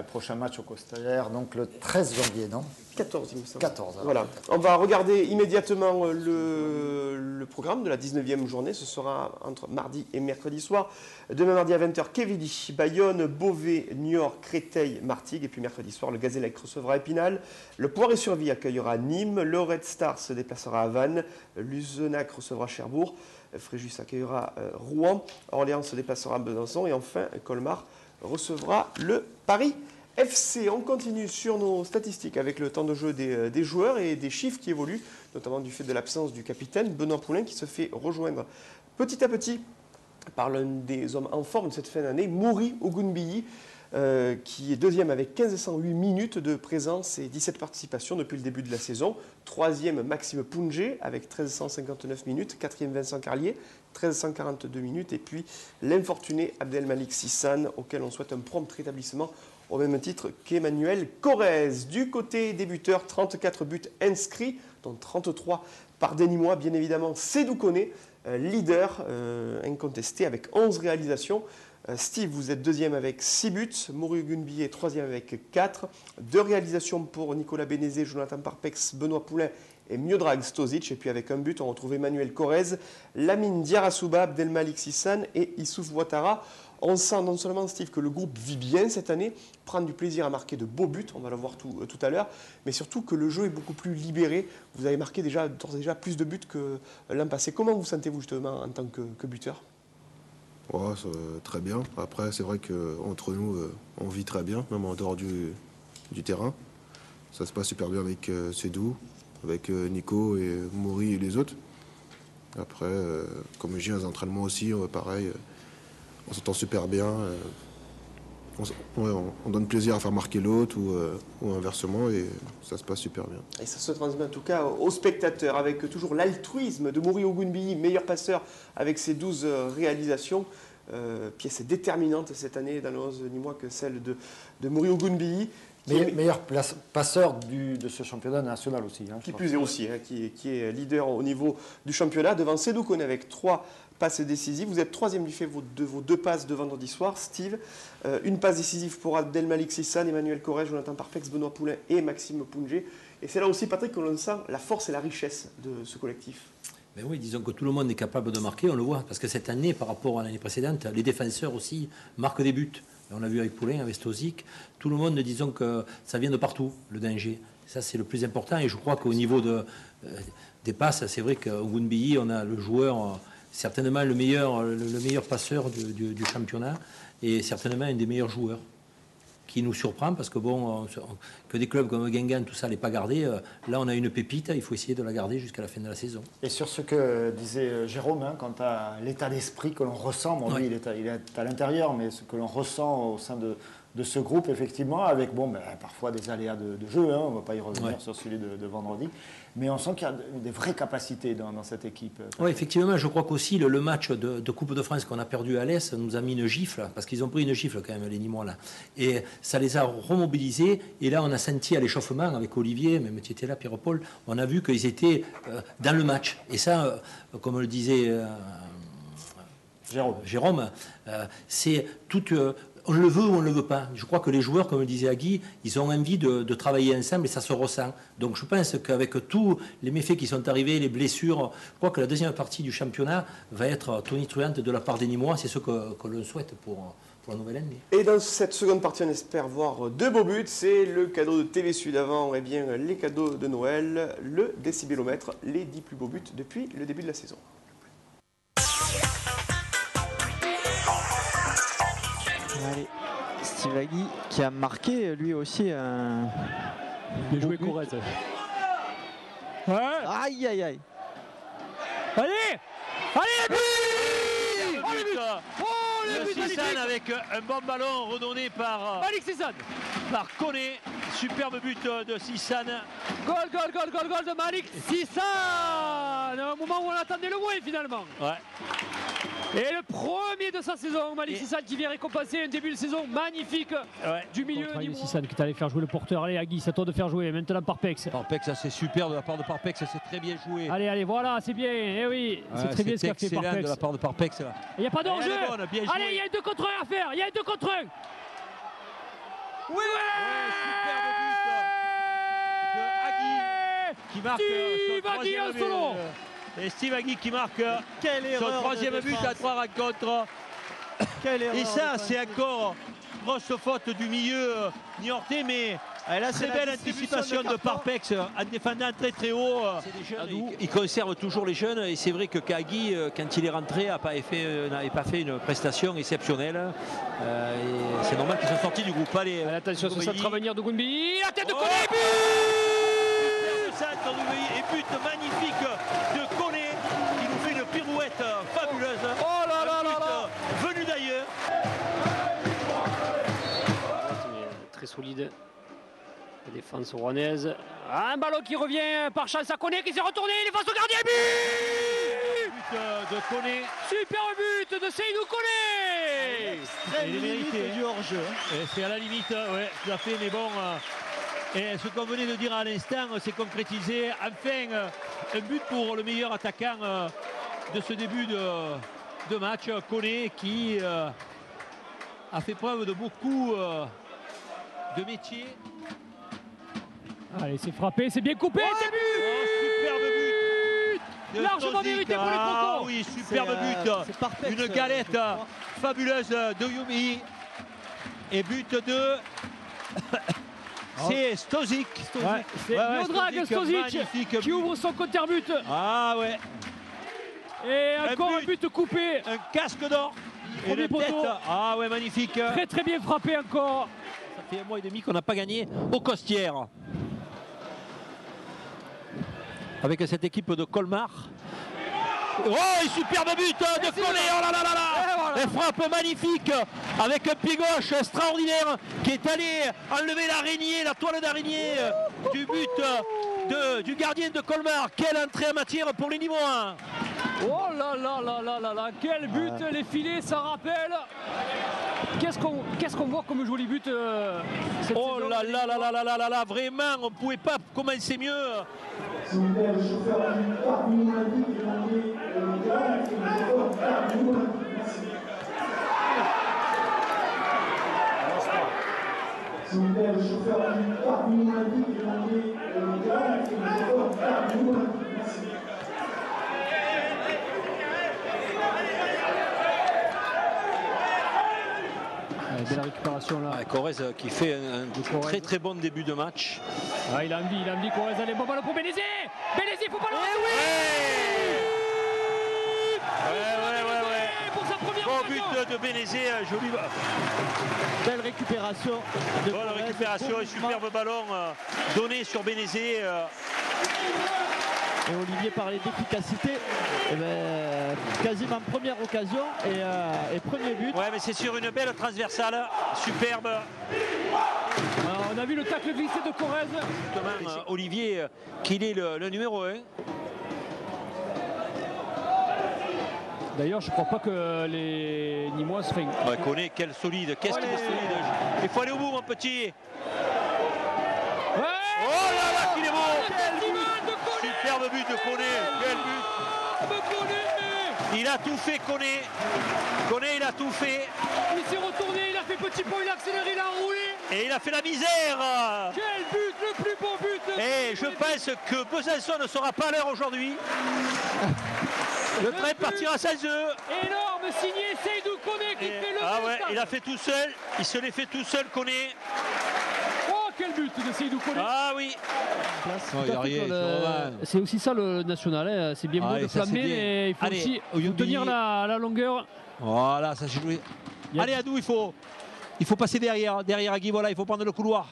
Speaker 3: Prochain match au Costières, donc le 13 janvier, non?
Speaker 2: 14, il me semble.
Speaker 3: 14.
Speaker 2: Voilà. On va regarder immédiatement le programme de la 19e journée. Ce sera entre mardi et mercredi soir. Demain mardi à 20h, Quevilly, Bayonne, Beauvais, Niort, Créteil, Martigues. Et puis mercredi soir, le Gazélec recevra Épinal. Le Poiré-sur-Vie accueillera Nîmes. Le Red Star se déplacera à Vannes. Luzenac recevra Cherbourg. Fréjus accueillera Rouen. Orléans se déplacera à Besançon. Et enfin, Colmar recevra le Paris FC. On continue sur nos statistiques avec le temps de jeu des joueurs et des chiffres qui évoluent, notamment du fait de l'absence du capitaine Benoît Poulain qui se fait rejoindre petit à petit par l'un des hommes en forme de cette fin d'année, Mouri Ogunbiyi, qui est 2e avec 1508 minutes de présence et 17 participations depuis le début de la saison. 3e, Maxime Poungé avec 1359 minutes. 4e, Vincent Carlier, 1342 minutes. Et puis l'infortuné Abdelmalik Sissane, auquel on souhaite un prompt rétablissement au même titre qu'Emmanuel Corrèze. Du côté des buteurs, 34 buts inscrits, dont 33 par des Nîmois, bien évidemment. Sédou Koné, leader incontesté avec 11 réalisations. Steve, vous êtes 2e avec 6 buts. Mouri Ogunbiyi est 3e avec 4. 2 réalisations pour Nicolas Bénézé, Jonathan Parpex, Benoît Poulain et Miodrag Stozic. Et puis avec un but, on retrouve Emmanuel Corrèze, Lamine Diarrassouba, Abdelmalik Sissane et Issouf Ouattara. On sent non seulement, Steve, que le groupe vit bien cette année, prend du plaisir à marquer de beaux buts, on va le voir tout à l'heure, mais surtout que le jeu est beaucoup plus libéré. Vous avez marqué d'ores et déjà plus de buts que l'an passé. Comment vous sentez-vous justement en tant que buteur ?
Speaker 4: Ouais, très bien. Après, c'est vrai qu'entre nous, on vit très bien, même en dehors du terrain. Ça se passe super bien avec Sédou, avec Nico et Maury et les autres. Après, comme je dis, les entraînements aussi, pareil, on s'entend super bien. On donne plaisir à faire marquer l'autre ou inversement et ça se passe super bien.
Speaker 2: Et ça se transmet en tout cas aux spectateurs avec toujours l'altruisme de Maury Ogunbiyi, meilleur passeur avec ses 12 réalisations. Pièce déterminante cette année dans le 11 nîmois que celle de Maury Ogunbiyi.
Speaker 3: Meilleur passeur de ce championnat national aussi.
Speaker 2: Qui plus est aussi, qui est leader au niveau du championnat devant Sédou Koné avec 3 passes décisives. Vous êtes 3e du fait de vos 2 passes de vendredi soir. Steve, une passe décisive pour Abdelmalik Sissane, Emmanuel Corret, Jonathan Parfex, Benoît Poulain et Maxime Poungé. Et c'est là aussi, Patrick, qu'on sent la force et la richesse de ce collectif.
Speaker 5: Mais oui, disons que tout le monde est capable de marquer, on le voit. Parce que cette année, par rapport à l'année précédente, les défenseurs aussi marquent des buts. On l'a vu avec Poulain, avec Stozic. Tout le monde, disons que ça vient de partout, le danger. Ça, c'est le plus important. Et je crois qu'au niveau des passes, c'est vrai qu'Ogunbiyi, on a le joueur, certainement le meilleur passeur du championnat et certainement un des meilleurs joueurs qui nous surprend parce que que des clubs comme Guingamp, tout ça, n'est pas gardé. Là, on a une pépite, il faut essayer de la garder jusqu'à la fin de la saison.
Speaker 3: Et sur ce que disait Jérôme, quant à l'état d'esprit que l'on ressent, bon, lui, il est à l'intérieur, mais ce que l'on ressent au sein de ce groupe, effectivement, avec parfois des aléas de jeu, on ne va pas y revenir sur celui de vendredi, mais on sent qu'il y a des vraies capacités dans cette équipe.
Speaker 5: Oui, effectivement, je crois qu'aussi le match de Coupe de France qu'on a perdu à l'Est nous a mis une gifle, parce qu'ils ont pris une gifle quand même, les Nîmois, là. Et ça les a remobilisés, et là on a senti à l'échauffement avec Olivier, même tu étais là, Pierre-Paul, on a vu qu'ils étaient dans le match. Et ça, comme le disait Jérôme, c'est toute... on le veut ou on ne le veut pas. Je crois que les joueurs, comme le disait Agui, ils ont envie de travailler ensemble et ça se ressent. Donc je pense qu'avec tous les méfaits qui sont arrivés, les blessures, je crois que la deuxième partie du championnat va être tonitruante de la part des Nîmois. C'est ce que l'on souhaite pour la nouvelle année.
Speaker 2: Et dans cette seconde partie, on espère voir 2 beaux buts. C'est le cadeau de TV Sud avant, et bien les cadeaux de Noël, le décibélomètre, les 10 plus beaux buts depuis le début de la saison.
Speaker 10: Allez, Steve Agui qui a marqué lui aussi un...
Speaker 9: Bien joué, Corrèze. Ouais.
Speaker 10: Aïe, aïe, aïe.
Speaker 9: Allez, le but!
Speaker 11: Oh, le but! Oh, le but Sissane avec un bon ballon redonné par
Speaker 9: Malik Sissane.
Speaker 11: Par Koné. Superbe but de Sissane.
Speaker 9: Goal de Malik Sissane. À un moment où on attendait le moins finalement.
Speaker 11: Ouais.
Speaker 9: Et le premier de sa saison, Malik Sissane qui vient récompenser un début de saison magnifique du milieu. Malik Sissane qui est allé faire jouer le porteur. Allez Agui, c'est à toi de faire jouer. Maintenant Parpex.
Speaker 11: Parpex, ça c'est super de la part de Parpex, ça c'est très bien joué.
Speaker 9: Allez, voilà, c'est bien. Eh oui, c'est très bien ce qu'a fait Parpex.
Speaker 11: De la part de Parpex.
Speaker 9: Il n'y a pas d'enjeu. Allez, il y a un 2 contre 1 à faire. Il y a un 2 contre 1.
Speaker 11: Oui, superbe but de Agui qui marque son 3e but. Et Steve Agui qui marque son 3e but à 3 rencontres. Et ça, c'est encore grosse faute du milieu niortais, mais très belle anticipation de Parpex en défendant très haut.
Speaker 5: Il conserve toujours les jeunes et c'est vrai que Kagui, quand il est rentré, n'avait pas fait une prestation exceptionnelle. C'est normal qu'ils soient sortis du groupe. Allez,
Speaker 9: attention, ce centre à venir d'Ogunbiyi. La tête de Koné, but!
Speaker 11: Centre et but magnifique de Koné qui nous fait une pirouette fabuleuse.
Speaker 9: Oh là là là là!
Speaker 11: Venu d'ailleurs.
Speaker 9: Très solide. La défense rouennaise. Un ballon qui revient par chance à Koné qui s'est retourné. Il est face au gardien.
Speaker 11: But de Koné.
Speaker 9: Super but de Seydou Koné.
Speaker 11: Il est mérité du hors-jeu. C'est à la limite, ouais, tout à fait, mais bon. Et ce qu'on venait de dire à l'instant, c'est concrétisé. Enfin, un but pour le meilleur attaquant de ce début de match. Koné qui a fait preuve de beaucoup de métier.
Speaker 9: Allez, c'est frappé, c'est bien coupé, c'est but!
Speaker 11: Superbe but!
Speaker 9: Largement mérité pour les Crocos!
Speaker 11: Ah oui, superbe but! Une galette fabuleuse de Yumi. Et but de... c'est Stozic.
Speaker 9: C'est Miodrag Stozic qui ouvre son compteur-but.
Speaker 11: Ah ouais.
Speaker 9: Et encore un but coupé.
Speaker 11: Un casque d'or.
Speaker 9: premier poteau.
Speaker 11: Ah ouais, magnifique.
Speaker 9: Très très bien frappé encore.
Speaker 11: Ça fait 1 mois et demi qu'on n'a pas gagné au Costières. Avec cette équipe de Colmar. Oh, un superbe but de Collet. Oh là là là là. Et frappe magnifique avec un pied gauche extraordinaire qui est allé enlever l'araignée, la toile d'araignée du but du gardien de Colmar. Quelle entrée en matière pour les niveaux 1.
Speaker 9: Oh là là là là là là, quel but, les filets, ça rappelle. Qu'est-ce qu'on voit comme joli but cette
Speaker 11: Oh
Speaker 9: saison.
Speaker 11: là là là là là là là là, vraiment, on ne pouvait pas commencer mieux.
Speaker 9: Belle récupération là.
Speaker 11: Corrèze qui fait un très très bon début de match.
Speaker 9: Ah, il a envie, Corrèze, allez, bon ballon pour Bénézé. Bénézé, faut pas le rater.
Speaker 11: Ouais.
Speaker 9: Pour sa première
Speaker 11: Bon
Speaker 9: occasion.
Speaker 11: but de Bénézé, joli.
Speaker 10: Belle récupération. De
Speaker 11: Bonne
Speaker 10: Corrèze,
Speaker 11: récupération,
Speaker 10: bon
Speaker 11: un superbe ballon donné sur Bénézé.
Speaker 10: Et Olivier parlait d'efficacité. Quasiment première occasion et premier but.
Speaker 11: Ouais, mais c'est sur une belle transversale, superbe.
Speaker 9: Alors, on a vu le tacle glissé de Corrèze.
Speaker 11: Justement, Olivier, qu'il est le numéro 1.
Speaker 9: D'ailleurs, je crois pas que les Nîmois se font.
Speaker 11: Ouais, connaît, quel solide, qu'est-ce qu'il est solide. Il faut aller au bout, mon petit.
Speaker 9: Ouais.
Speaker 11: Oh là là, qu'il est beau.
Speaker 9: De Collet.
Speaker 11: Superbe but de Koné, quel but. Il a tout fait, Koné. Koné, il a tout fait.
Speaker 9: Il s'est retourné, il a fait petit pont, il a accéléré, il a roulé.
Speaker 11: Et il a fait la misère.
Speaker 9: Quel but, le plus beau but.
Speaker 11: Et je pense que Besançon ne sera pas à l'heure aujourd'hui. Le train partira sans eux.
Speaker 9: Énorme signé Seydou Koné qui fait le
Speaker 11: Ah
Speaker 9: but.
Speaker 11: ouais, il a fait tout seul. Il se l'est fait tout seul, Koné.
Speaker 9: Oh, quel but de Seydou Koné.
Speaker 11: Ah oui.
Speaker 9: C'est aussi ça le national, hein. C'est bien beau de flammer, mais il faut aussi tenir la longueur.
Speaker 11: Voilà, ça s'est joué. Allez, à nous, il faut passer derrière Agui, voilà, il faut prendre le couloir.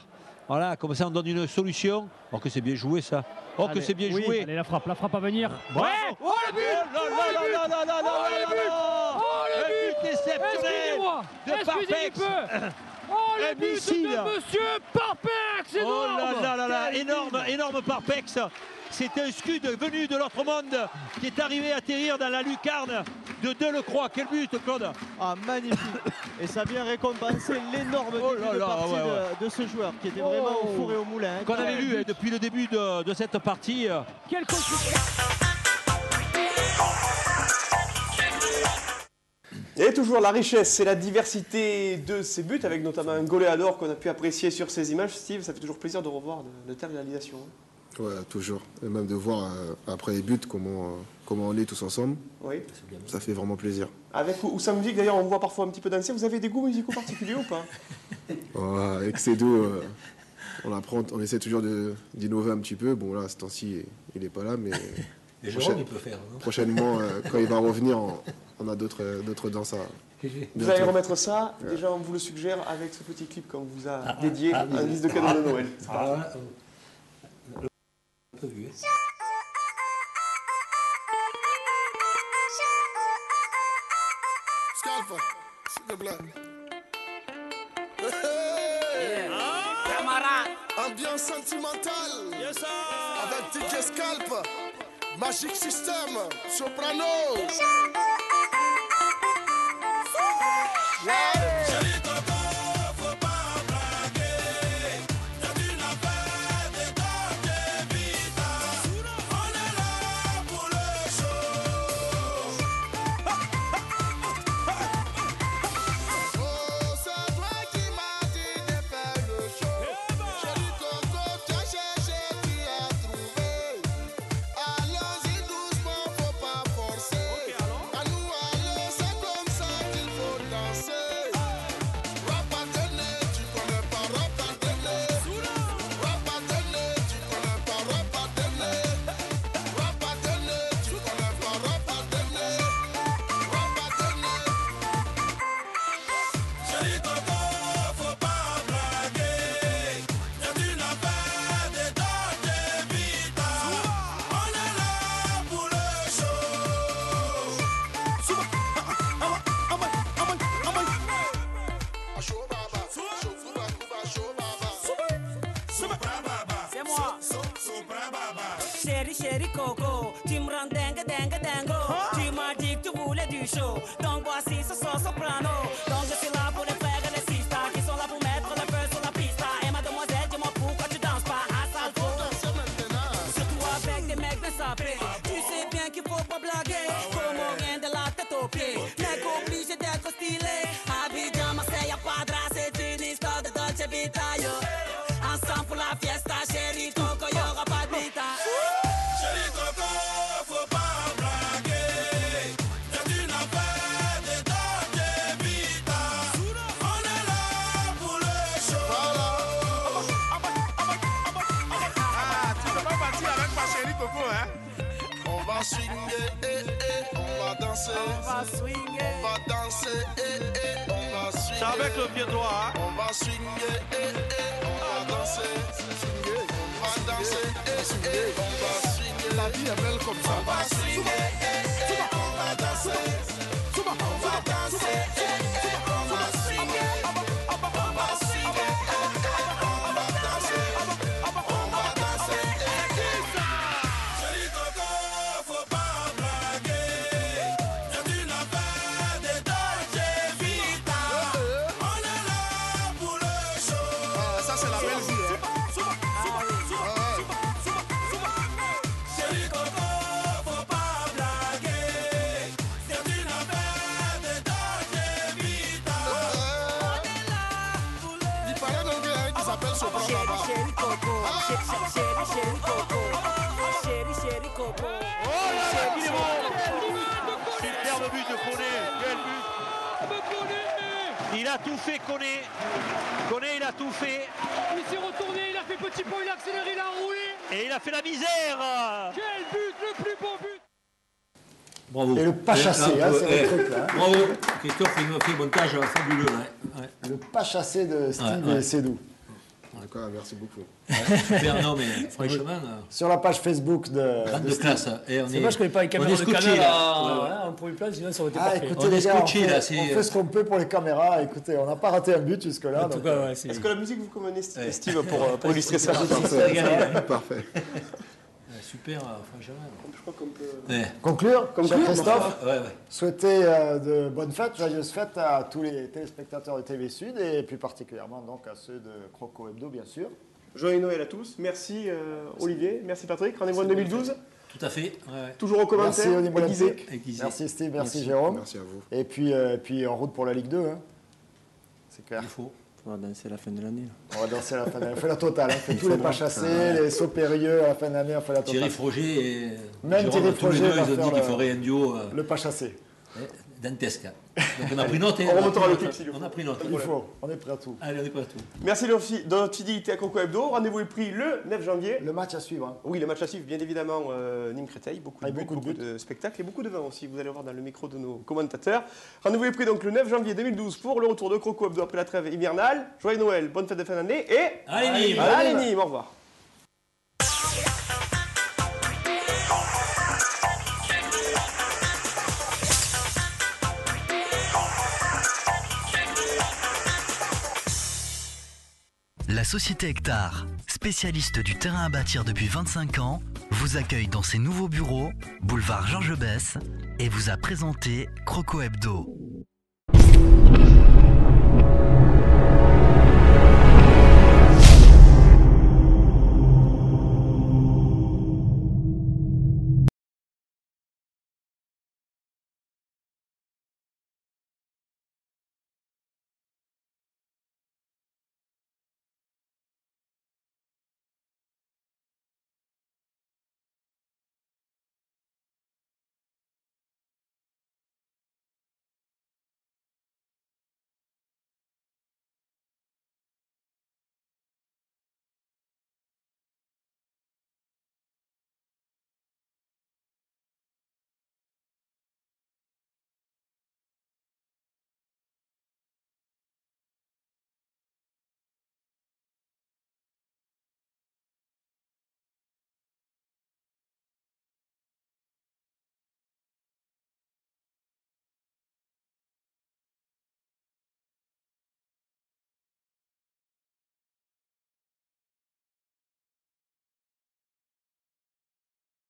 Speaker 11: Voilà, comme ça on donne une solution. Oh, que c'est bien joué ça. Oh, que c'est bien joué.
Speaker 9: Allez, la frappe à venir.
Speaker 11: Bravo.
Speaker 9: Ouais. Oh, le but. Le but
Speaker 11: exceptionnel de Parpex.
Speaker 9: Oh, le but de Monsieur Parpex.
Speaker 11: Oh là là là, énorme Parpex. C'est un scud venu de l'autre monde qui est arrivé à atterrir dans la lucarne de Delecroix. Quel but, Claude.
Speaker 10: Ah, magnifique. Et ça vient récompenser l'énorme début de partie de ce joueur qui était vraiment au four et au moulin.
Speaker 11: Qu'on avait vu depuis le début de cette partie.
Speaker 9: Quelle construction.
Speaker 2: Et toujours la richesse et la diversité de ces buts, avec notamment un goléador qu'on a pu apprécier sur ces images. Steve, ça fait toujours plaisir de revoir de telles réalisations.
Speaker 4: Ouais, toujours. Et même de voir après les buts comment on est tous ensemble.
Speaker 2: Oui.
Speaker 4: Ça fait vraiment plaisir.
Speaker 2: Avec Oussam Vik, d'ailleurs, on voit parfois un petit peu danser. Vous avez des goûts musicaux particuliers ou pas?
Speaker 4: Ouais, avec Cédou, on essaie toujours d'innover un petit peu. Bon, là, ce temps-ci, il n'est pas là, mais
Speaker 5: il peut faire.
Speaker 4: Prochainement, quand il va revenir, on a d'autres danses à...
Speaker 2: Vous allez remettre ça, déjà on vous le suggère, avec ce petit clip qu'on vous a dédié en guise de cadeau de Noël.
Speaker 5: Un peu vu.
Speaker 12: Scalpa, s'il te plaît. Ambiance sentimentale. Yes, avec DJ Scalp, Magic System, Soprano.
Speaker 13: chéri Coco, tu me rends dingue, dingue, dingo. Tu m'as dit que tu voulais du show, donc voici ce son soprano. Donc je suis là pour les frères et les sisters qui sont là pour mettre le feu sur la piste. Et mademoiselle, dis-moi pourquoi tu danses pas à salto. Surtout avec des mecs bien sapés. Tu sais bien qu'il faut pas blaguer, comment rien de la tête aux pieds. Mec obligé d'être stylé. Abidjan, Marseille, y'a pas de race, c'est une histoire de Dolce Vita, yo. Ensemble pour la fiesta, chéri Coco, y'aura pas de vita.
Speaker 12: Chéri Coco, faut pas blaguer. C'est une affaire de Dolce Vita. On est là pour le show. Tu peux pas partir avec ma chérie Coco, hein? On va swinguer, on va danser.
Speaker 13: On va swinguer,
Speaker 12: on va danser, on va swinguer.
Speaker 11: C'est avec le pied droit, hein?
Speaker 12: On va swinguer, on va danser. On va danser, on va swinguer. La vie est belle comme ça. On va swinguer, on va danser. On va danser, on va swinguer. On va swinguer, on va danser. On va danser. Chéri Coco, faut pas blaguer. C'est une affaire de Dolce Vita. On est là pour le show. Ça c'est la belle vie, hein. Chéri Coco, faut pas blaguer. C'est une affaire de Dolce Vita. On est là pour le show. Il paraît donc qu'il y a un qui s'appelle Sopran là-bas.
Speaker 13: chéri Coco, chéri Coco, chéri Coco.
Speaker 11: Oh là là, il est bon. Superbe but de Koné. Quel but. Il a tout fait, Koné. Koné, il a tout fait.
Speaker 14: Il s'est retourné, il a fait petit pont, il a accéléré, il a roulé.
Speaker 11: Et il a fait la misère.
Speaker 14: Quel but, le plus beau but.
Speaker 5: Bravo.
Speaker 3: Et le pas chassé, hein, c'est le truc là. hein.
Speaker 5: Bravo. Christophe, il m'a fait un montage fabuleux. Ouais.
Speaker 3: Le pas chassé de Steve
Speaker 5: Ouais.
Speaker 3: et Sédou.
Speaker 4: D'accord, merci beaucoup.
Speaker 5: Super, non, mais franchement.
Speaker 3: Sur la page Facebook de
Speaker 5: De classe. Et on
Speaker 9: C'est moi, je connais pas les caméras de
Speaker 5: scotché,
Speaker 9: Canal
Speaker 5: là.
Speaker 9: en premier plan, sinon ça aurait été
Speaker 3: Ah,
Speaker 9: parfait.
Speaker 3: écoutez,
Speaker 5: On
Speaker 3: les
Speaker 5: est
Speaker 3: gars,
Speaker 5: scotché, là,
Speaker 3: on
Speaker 5: c'est-
Speaker 3: fait ce qu'on peut pour les caméras. Écoutez, on n'a pas raté un but jusque-là.
Speaker 9: En tout
Speaker 3: donc,
Speaker 9: cas, ouais, c'est...
Speaker 2: Est-ce que la musique vous convenez,
Speaker 5: Ouais.
Speaker 2: Steve, pour illustrer ça?
Speaker 4: Parfait.
Speaker 5: Super, franchement.
Speaker 2: Je crois qu'on peut
Speaker 5: Ouais.
Speaker 3: Conclure, comme Christophe,
Speaker 5: Ouais.
Speaker 3: souhaiter de bonnes fêtes, joyeuses fêtes à tous les téléspectateurs de TV Sud et plus particulièrement donc à ceux de Croco Hebdo, bien sûr.
Speaker 2: Joyeux Noël à tous. Merci Olivier, merci Patrick. Rendez-vous en 2012.
Speaker 5: Tout à fait. Ouais.
Speaker 2: Toujours au commentaire.
Speaker 3: Merci au niveau
Speaker 2: aiguisé.
Speaker 3: olympique.
Speaker 5: Aiguisé.
Speaker 3: Merci Steve, merci Jérôme.
Speaker 4: Merci à vous.
Speaker 3: Et puis en route pour la Ligue 2. Hein. C'est clair.
Speaker 5: Il faut.
Speaker 6: On va danser à la fin de l'année.
Speaker 3: On va danser à la fin de l'année. On fait la totale. Hein. On fait tous les pas chassés, les sauts périlleux à la fin de l'année. On fait la totale.
Speaker 5: Thierry Froger et
Speaker 3: Même
Speaker 5: Jérôme,
Speaker 3: Thierry
Speaker 5: tous les
Speaker 3: Froger
Speaker 5: deux,
Speaker 3: va
Speaker 5: ils ont
Speaker 3: faire
Speaker 5: dit qu'il ferait un duo
Speaker 3: le pas chassé.
Speaker 5: dantesque. Donc on a pris note.
Speaker 2: On remontera le clip s'il le faut.
Speaker 5: On a pris note.
Speaker 3: Il faut. On est prêt à tout.
Speaker 5: Allez, on est prêt à tout.
Speaker 2: Merci de votre fidélité à Croco Hebdo. Rendez-vous est pris le 9 janvier.
Speaker 3: Le match à suivre. Hein.
Speaker 2: Oui, le match à suivre, bien évidemment, Nîmes-Créteil. Beaucoup de
Speaker 3: Avec
Speaker 2: buts,
Speaker 3: beaucoup de
Speaker 2: beaucoup de spectacles et beaucoup de vin aussi. Vous allez voir dans le micro de nos commentateurs. Rendez-vous est pris donc le 9 janvier 2012 pour le retour de Croco Hebdo après la trêve hivernale. Joyeux Noël, bonne fête de fin d'année et
Speaker 5: Allez, Nîmes.
Speaker 2: Allez Nîmes, au revoir.
Speaker 15: La société Hectare, spécialiste du terrain à bâtir depuis 25 ans, vous accueille dans ses nouveaux bureaux, boulevard Georges Besse, et vous a présenté Croco Hebdo.